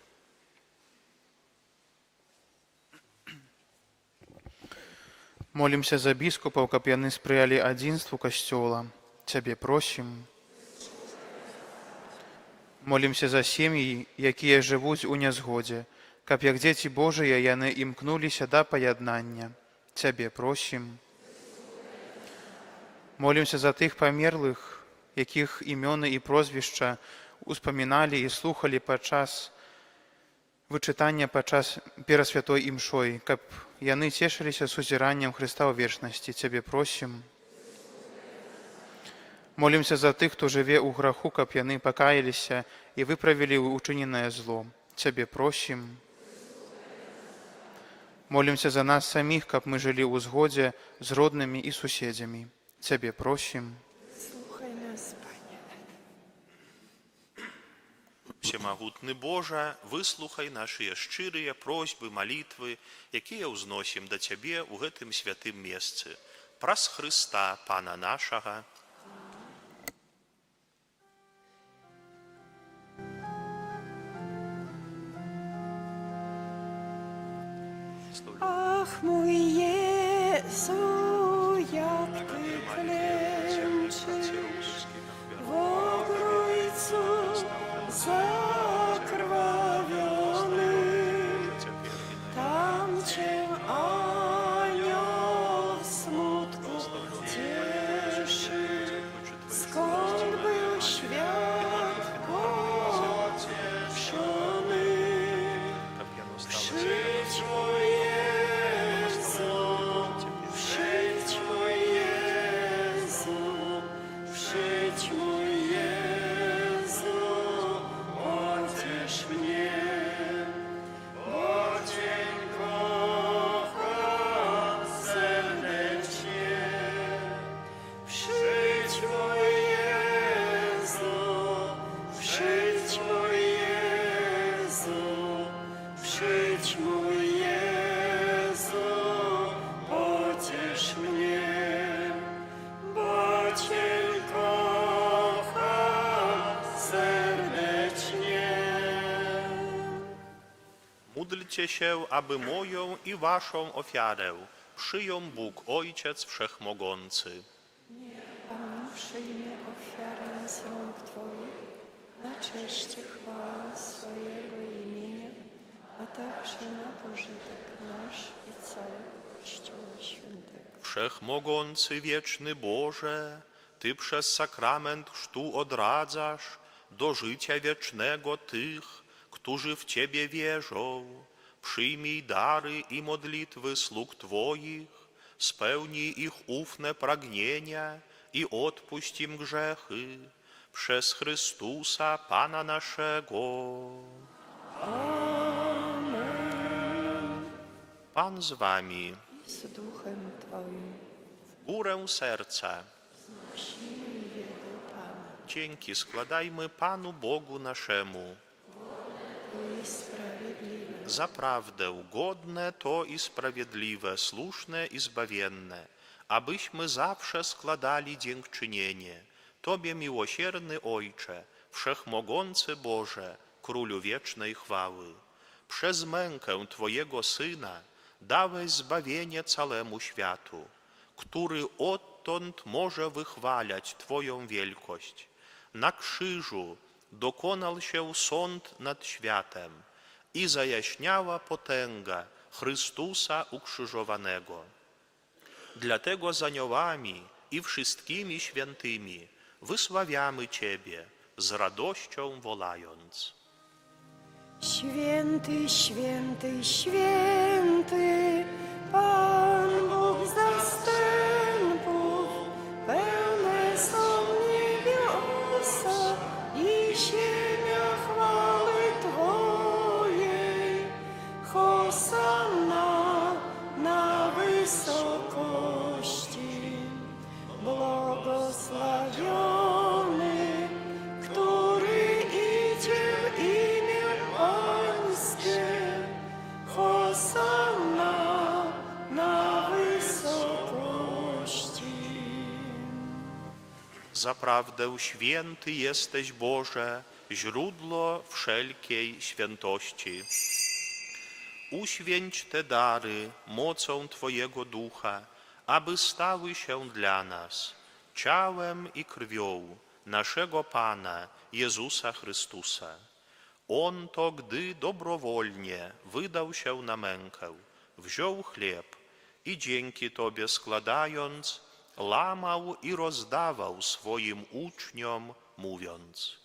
Молімся за біскупаў, каб яны спрыялі адзінству касцёла. Цябе просім. Молімся за сем'і, якія жывуць у нязгодзе, каб як дзеці Божыя яны імкнуліся да паяднання. Цябе просім. Молімся за тых памерлых, якіх імёны і прозвішча успаміналі і слухалі падчас вычытання падчас перасвятой імшой, каб яны цешыліся сузіраннем Хрыста ў вечнасці. Цябе просім. Молімся за тых, хто жыве ў граху, каб яны пакаяліся і выправілі учыненае зло. Цябе просім. Молімся за нас саміх, каб мы жылі ў згодзе з роднымі і суседзямі. Цябе просім. Слухай нас, Пане. Всемагутны Божа, выслухай нашыя шчырыя просьбы, малітвы, якія ўзносім да Цябе ў гэтым святым месцы. Праз Хрыста, Пана нашага. Ах, мой Єсу, як ти кленчиш в огройцу закровавленным, там, чем анёл смутку тешит, сколь был świat potrzebny, przyjdź mój Jezu, przyjdź mój Jezu, przyjdź mój Jezu, pociesz mnie, bo Cię kocham. Módlcie się, aby moją i waszą ofiarę przyjął Bóg Ojciec Wszechmogący. Pan przyjmie ofiarę z rąk Twoich na cześć i chwałę swojego imienia, a także na pożytek nasz i całego Kościoła Świętego. Wszechmogący wieczny Boże, Ty przez sakrament chrztu odradzasz do życia wiecznego tych, którzy w Ciebie wierzą. Przyjmij dary i modlitwy sług Twoich, spełnij ich ufne pragnienia i odpuść im grzechy przez Chrystusa Pana naszego. Pan z Wami. I z duchem Twoim W górę serca. znosimy wiedzę Pana. Dzięki składajmy Panu Bogu naszemu. I sprawiedliwe. Zaprawdę godne to i sprawiedliwe, słuszne i zbawienne, abyśmy zawsze składali dziękczynienie Tobie, miłosierny Ojcze, Wszechmogący Boże, Królu wiecznej chwały. Przez mękę Twojego Syna dałeś zbawienie całemu światu, który odtąd może wychwalać Twoją wielkość. Na krzyżu dokonał się sąd nad światem i zajaśniała potęga Chrystusa ukrzyżowanego. Dlatego z aniołami i wszystkimi świętymi wysławiamy Ciebie, z radością wolając. Święty, święty, święty, Pan Bóg zastępów, pełne są niebiosa i ziemia chwały Twojej. Hosanna na wysokości, błogosławiony, który idzie w imię Pańskie. Hosanna na wysokości. Zaprawdę święty jesteś Boże, źródło wszelkiej świętości. Uświęć te dary mocą Twojego Ducha, aby stały się dla nas ciałem i krwią naszego Pana Jezusa Chrystusa. On to, gdy dobrowolnie wydał się na mękę, wziął chleb i dzięki Tobie składając, łamał i rozdawał swoim uczniom, mówiąc: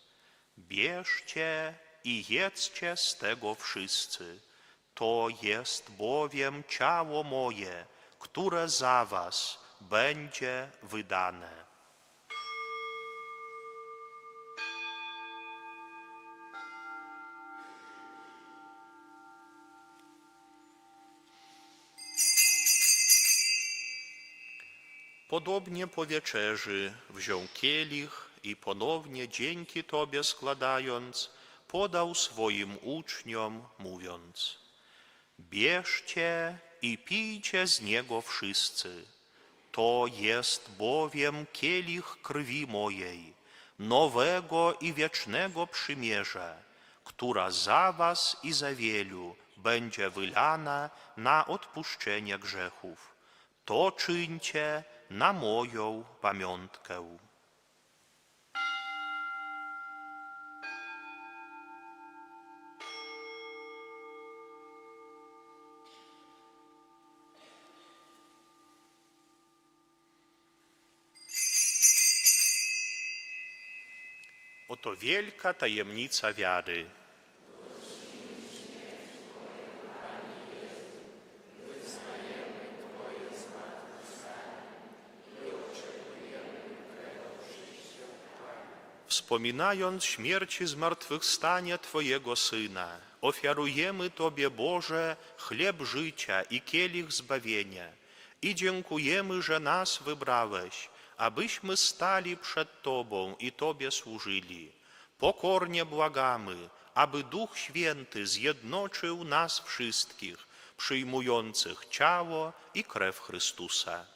bierzcie i jedzcie z tego wszyscy. To jest bowiem ciało moje, które za was będzie wydane. Podobnie po wieczerzy wziął kielich i ponownie dzięki Tobie składając, podał swoim uczniom, mówiąc: bierzcie i pijcie z niego wszyscy. To jest bowiem kielich krwi mojej, nowego i wiecznego przymierza, która za was i za wielu będzie wylana na odpuszczenie grzechów. To czyńcie na moją pamiątkę. Oto wielka tajemnica wiary. Wspominając śmierć i zmartwychwstanie Twojego Syna, ofiarujemy Tobie, Boże, chleb życia i kielich zbawienia i dziękujemy, że nas wybrałeś, abyśmy stali przed Tobą i Tobie służyli. Pokornie błagamy, aby Duch Święty zjednoczył nas wszystkich, przyjmujących ciało i krew Chrystusa.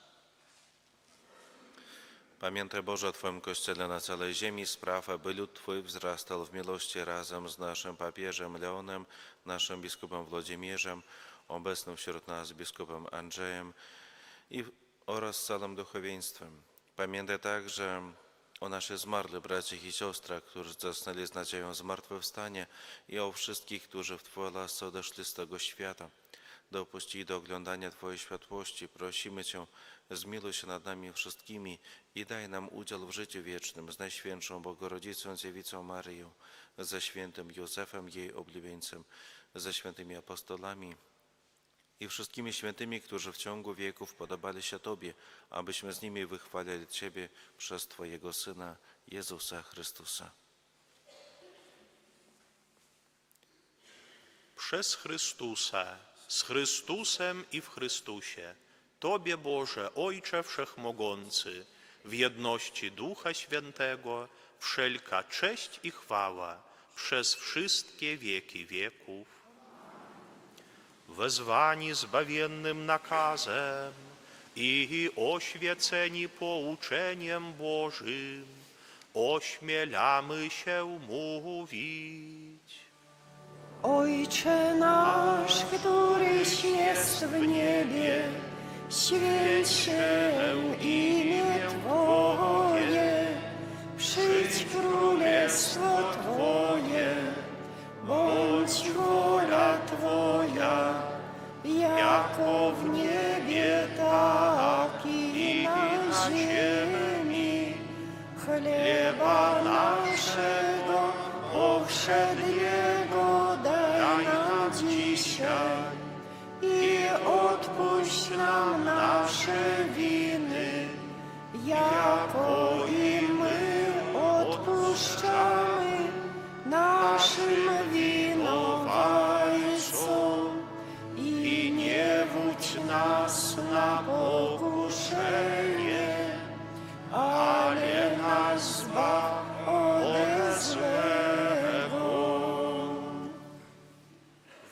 Pamiętaj Boże o Twoim Kościele na całej ziemi, spraw, aby lud Twój wzrastał w miłości razem z naszym papieżem Leonem, naszym biskupem Włodzimierzem, obecnym wśród nas biskupem Andrzejem oraz całym duchowieństwem. Pamiętaj także o naszych zmarłych braciach i siostrach, którzy zasnęli z nadzieją zmartwychwstania i o wszystkich, którzy w Twojej lasce odeszli z tego świata. Dopuści do oglądania Twojej światłości. Prosimy Cię, zmiluj się nad nami wszystkimi i daj nam udział w życiu wiecznym z Najświętszą Bogorodzicą Dziewicą Maryją, ze świętym Józefem, jej oblubieńcem, ze świętymi apostolami i wszystkimi świętymi, którzy w ciągu wieków podobali się Tobie, abyśmy z nimi wychwalali Ciebie przez Twojego Syna, Jezusa Chrystusa. Przez Chrystusa, z Chrystusem i w Chrystusie, Tobie, Boże, Ojcze Wszechmogący, w jedności Ducha Świętego, wszelka cześć i chwała przez wszystkie wieki wieków. Wezwani zbawiennym nakazem i oświeceni pouczeniem Bożym, ośmielamy się mówić. Ojcze nasz, któryś jest w niebie, święć się imię Twoje, przyjdź królestwo Twoje, bądź wola Twoja, jako w niebie, tak i na ziemi. Chleba naszego powszedniego daj nam dzisiaj i odpuść nam nasze winy, jako i my odpuszczamy naszym winowajcom. I nie wódź nas na pokuszenie, ale nas zbaw ode złego.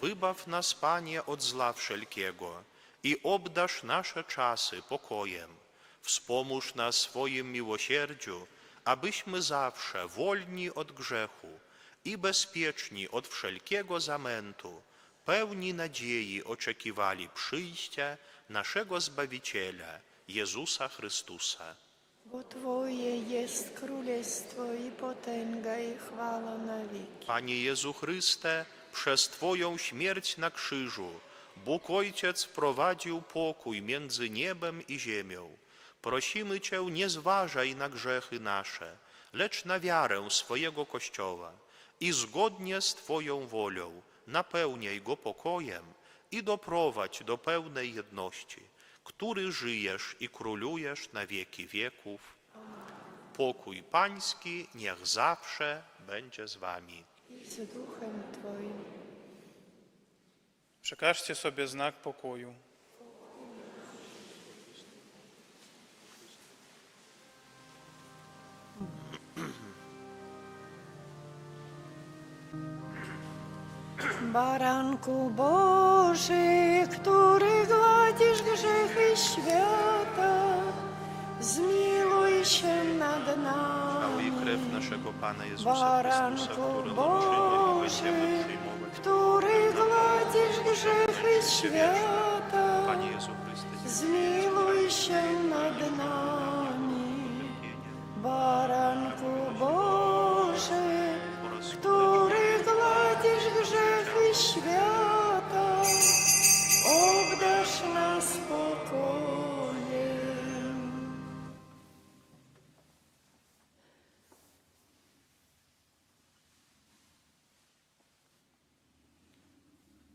Wybaw nas, Panie, od zła wszelkiego i obdarz nasze czasy pokojem. Wspomóż nas swoim miłosierdziu, abyśmy zawsze wolni od grzechu i bezpieczni od wszelkiego zamętu, pełni nadziei oczekiwali przyjścia naszego Zbawiciela, Jezusa Chrystusa. Bo Twoje jest królestwo i potęga i chwała na wieki. Panie Jezu Chryste, przez Twoją śmierć na krzyżu Bóg Ojciec wprowadził pokój między niebem i ziemią. Prosimy Cię, nie zważaj na grzechy nasze, lecz na wiarę swojego Kościoła i zgodnie z Twoją wolą napełniaj go pokojem i doprowadź do pełnej jedności, który żyjesz i królujesz na wieki wieków. Pokój Pański niech zawsze będzie z Wami. I z duchem Twoim. Przekażcie sobie znak pokoju. Baranku Boży, który gładzisz grzechy świata, zmiłuj się nad Ciało i nami. krew naszego Pana Jezusa Chrystusa, Baranku który Boży, będziemy przyjmować. który gładzisz grzechy świata, Panie Jezu Chryste, zmiłuj się nad nami. Baranku Boży, który gładzisz grzechy świata, obdarz nas spokojem.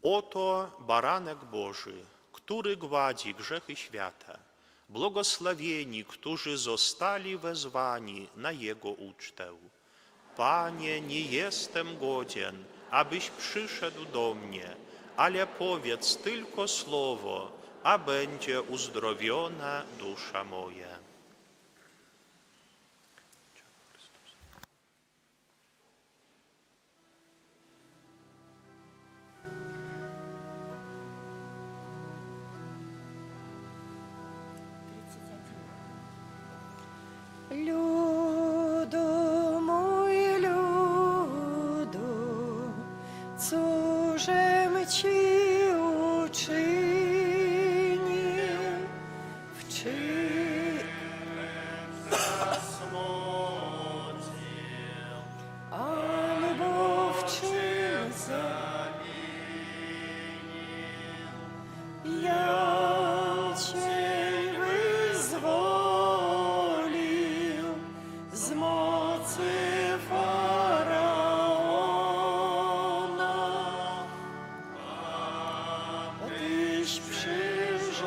Oto baranek Boży, który gładzi grzechy świata. Błogosławieni, którzy zostali wezwani na Jego ucztę. Panie, nie jestem godzien, abyś przyszedł do mnie, ale powiedz tylko słowo, a będzie uzdrowiona dusza moja. Люду mój, ludu, cóżem ci uczynił, albo w czym ja cię wyzwolił z mocy Faraona, a Tyś przyrządził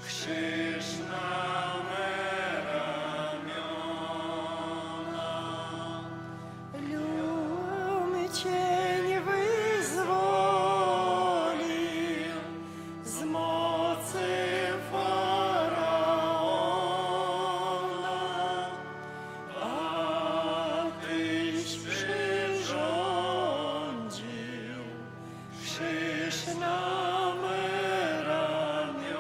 krzyż na me ramiona. Lum cień wyzwolił z mocy Faraona, a Tyś przyrządził krzyż na me ramiona.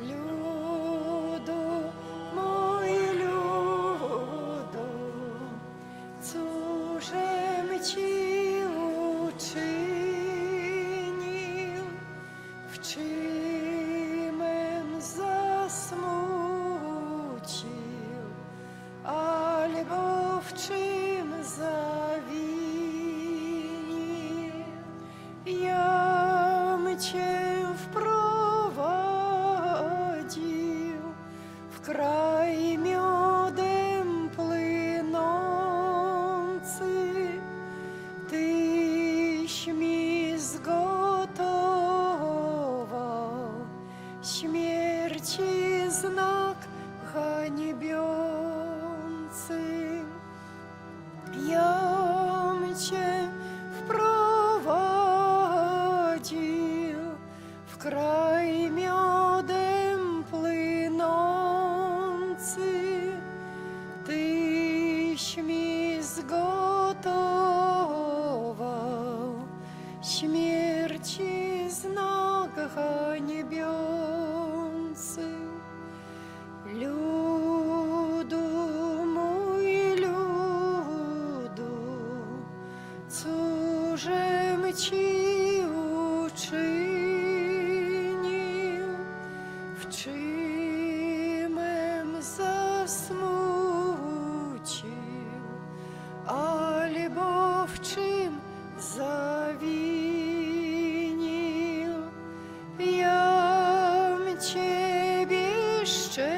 Ludu mój, ludu, cóżem ci uczynił, w czymem zasmucił, albo w czym zawinił. Jam cię wprowadził w kraj miodem płynący, Tyś mi zgotował śmierci znak hańbiący. Jam cię wprowadził w kraj miodem płynący, Tyś mi zgotował śmierci znak hańbiący. Ludu mój, ludu, cóżem ci uczynił, w czymem zasmucił, albo w czym zawinił. Jam Ciebie szczepił,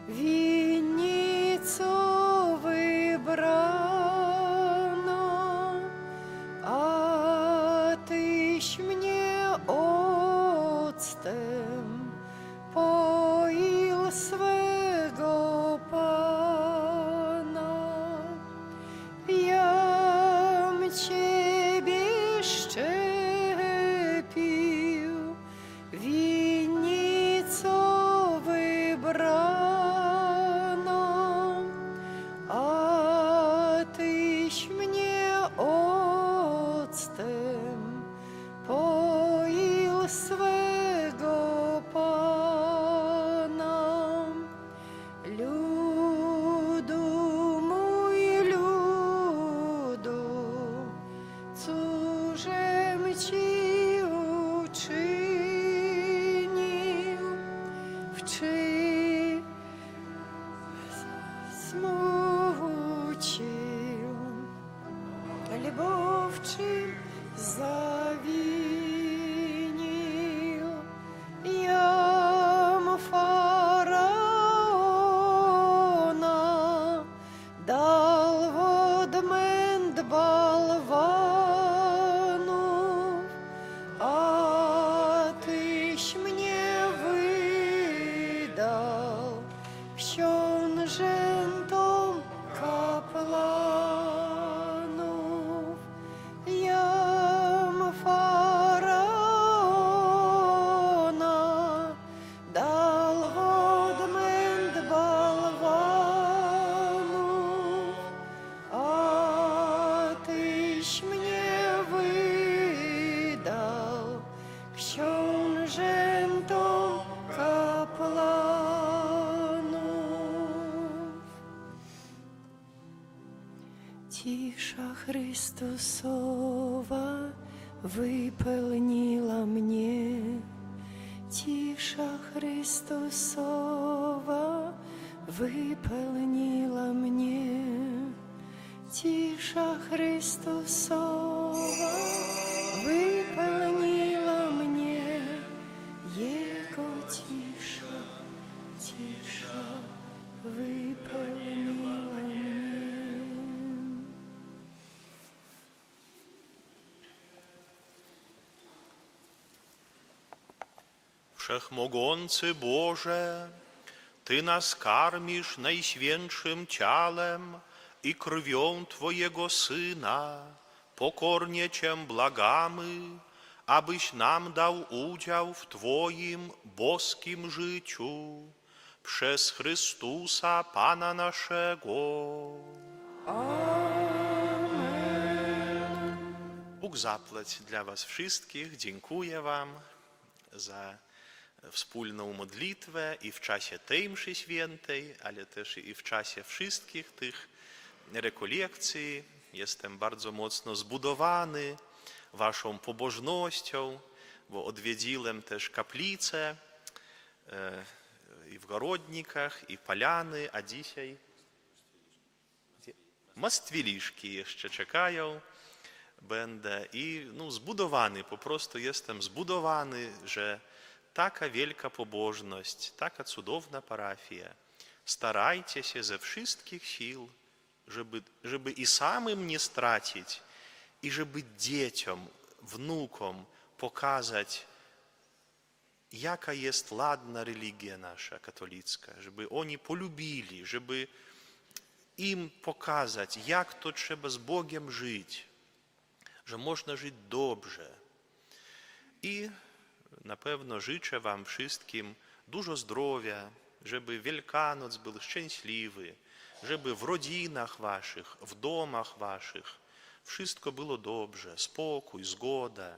winnicą wybrano, a Tyś mnie octem poił swego Pana. Jam Ciebie szczepił, winnicą wybrano, a Tyś mnie octem poił swego Pana. Ludu mój, ludu, cóżem ci uczynił, w czym zasmucił, albo w czym zawinił. Jam Faraona dal w odmęt bałwanów, a Tyś mnie wydał książętom kaplanów. Jam Faraona dal w odmęt bałwanów, a Ty Тиша Христосова выполнила мне, тиша Христосова выполнила мне, тиша Христосова выполнила мне, Его тиша, тиша выполнила мне. Wszechmogący Boże, Ty nas karmisz najświętszym ciałem i krwią Twojego Syna. Pokornie Cię błagamy, abyś nam dał udział w Twoim boskim życiu. Przez Chrystusa Pana naszego. Bóg zapłać dla Was wszystkich. Dziękuję Wam za wspólną modlitwę i w czasie tej mszy świętej, ale też i w czasie wszystkich tych rekolekcji. Jestem bardzo mocno zbudowany Waszą pobożnością, bo odwiedziłem też kaplicę i w Gorodnikach, i Poliany, a dzisiaj Mostwiliszki jeszcze czekają. Będę i zbudowany, po prostu jestem zbudowany, że taka wielka pobożność, taka cudowna parafia. Starajcie się ze wszystkich sił, żeby i samym nie stracić, i żeby dzieciom, wnukom pokazać, jaka jest ładna religia nasza katolicka, żeby oni polubili, żeby im pokazać, jak to trzeba z Bogiem żyć, że można żyć dobrze. I na pewno życzę Wam wszystkim dużo zdrowia, żeby Wielkanoc był szczęśliwy, żeby w rodzinach Waszych, w domach Waszych wszystko było dobrze, spokój, zgoda,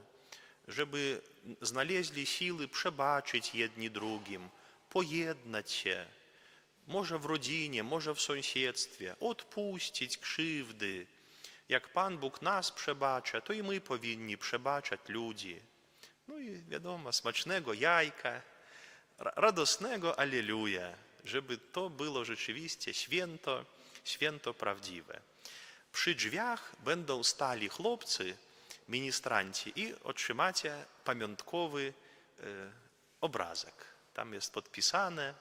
żeby znaleźli siły przebaczyć jedni drugim, pojednać się, może w rodzinie, może w sąsiedztwie, odpuścić krzywdy. Jak Pan Bóg nas przebacza, to i my powinni przebaczać ludzi. No i wiadomo, smacznego jajka, radosnego Alleluja, żeby to było rzeczywiście święto, święto prawdziwe. Przy drzwiach będą stali chłopcy, ministranci i otrzymacie pamiątkowy obrazek. Tam jest podpisane,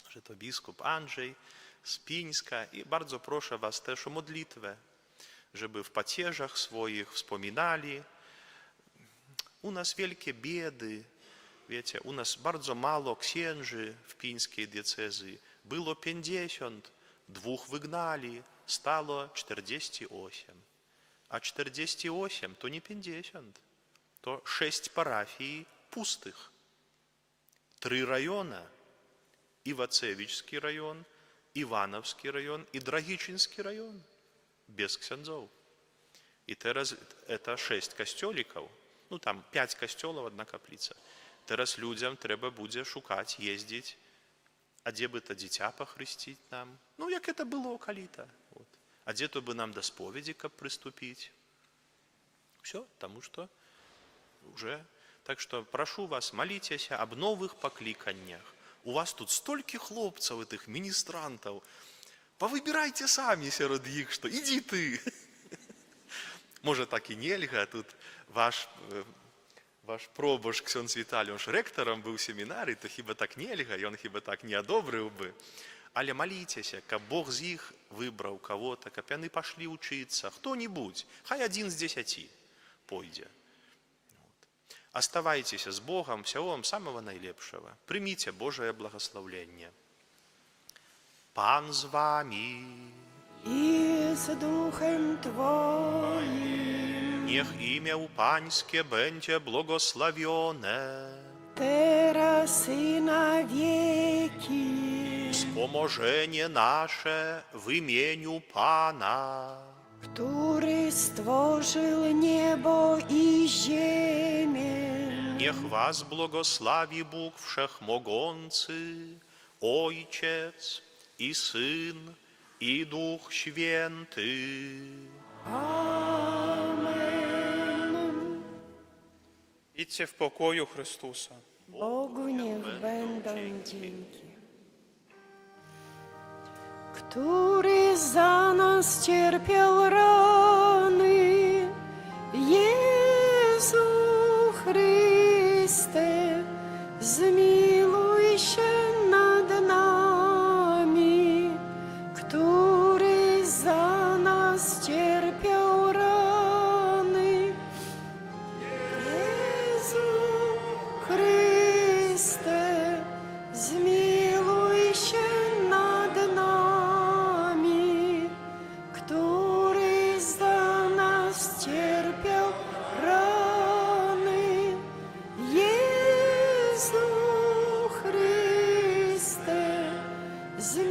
że to biskup Andrzej z Pińska i bardzo proszę Was też o modlitwę, żeby w pacierzach swoich wspominali. U nas wielkie biedy, wiecie, u nas bardzo mało księży w pińskiej diecezji. Było 50, 2 wygnali, stało 48. A 48 to nie 50, to 6 parafii pustych. 3 rajony. Iwacewiczski rejon, Iwanowski rejon i Dragiczyński rejon. Bez księdzów. I teraz to 6 kościolików. No tam 5 kościołów, 1 kaplica. Teraz ludziom trzeba będzie szukać, jeździć, a gdzie by to dziecię pochrzcić nam? No jak to było okalita. A gdzie to by nam do spowiedzi przystąpić? Все, потому что уже. Так что прошу вас, молитесь об новых покликаниях. У вас тут столько хлопцев, этих министрантов. Повыбирайте сами серед них, что иди ты. Może tak i nielga, тут wasz proboszcz, ksiądz Witaliusz, rektorem był seminarii, to chyba tak nielga i on chyba tak nie одобрил. Ale молитесь, как Бог из них выбрал кого-то, как они пошли учиться, кто-нибудь, хай 1 з 10 пойдет. Оставайтесь с Богом, всего вам самого наилепшего. Примите Божие благословение. Пан з вами. I z duchem Twoim, Niech imię Pańskie będzie błogosławione. teraz i na wieki, Wspomożenie nasze w imieniu Pana. który stworzył niebo i ziemię. Niech was błogosławi Bóg Wszechmogący, Ojciec i Syn i Duch Święty. Amen. Idźcie w pokoju Chrystusa. Bogu niech będą dzięki. Który za nas cierpiał rany, Jezu Chryste, zmiłuj się nad nami. Który za nas cierpiał rany, Jezu Chryste, zmiłuj się nad nami. Który za nas cierpiał rany, Jezu Chryste, zmiłuj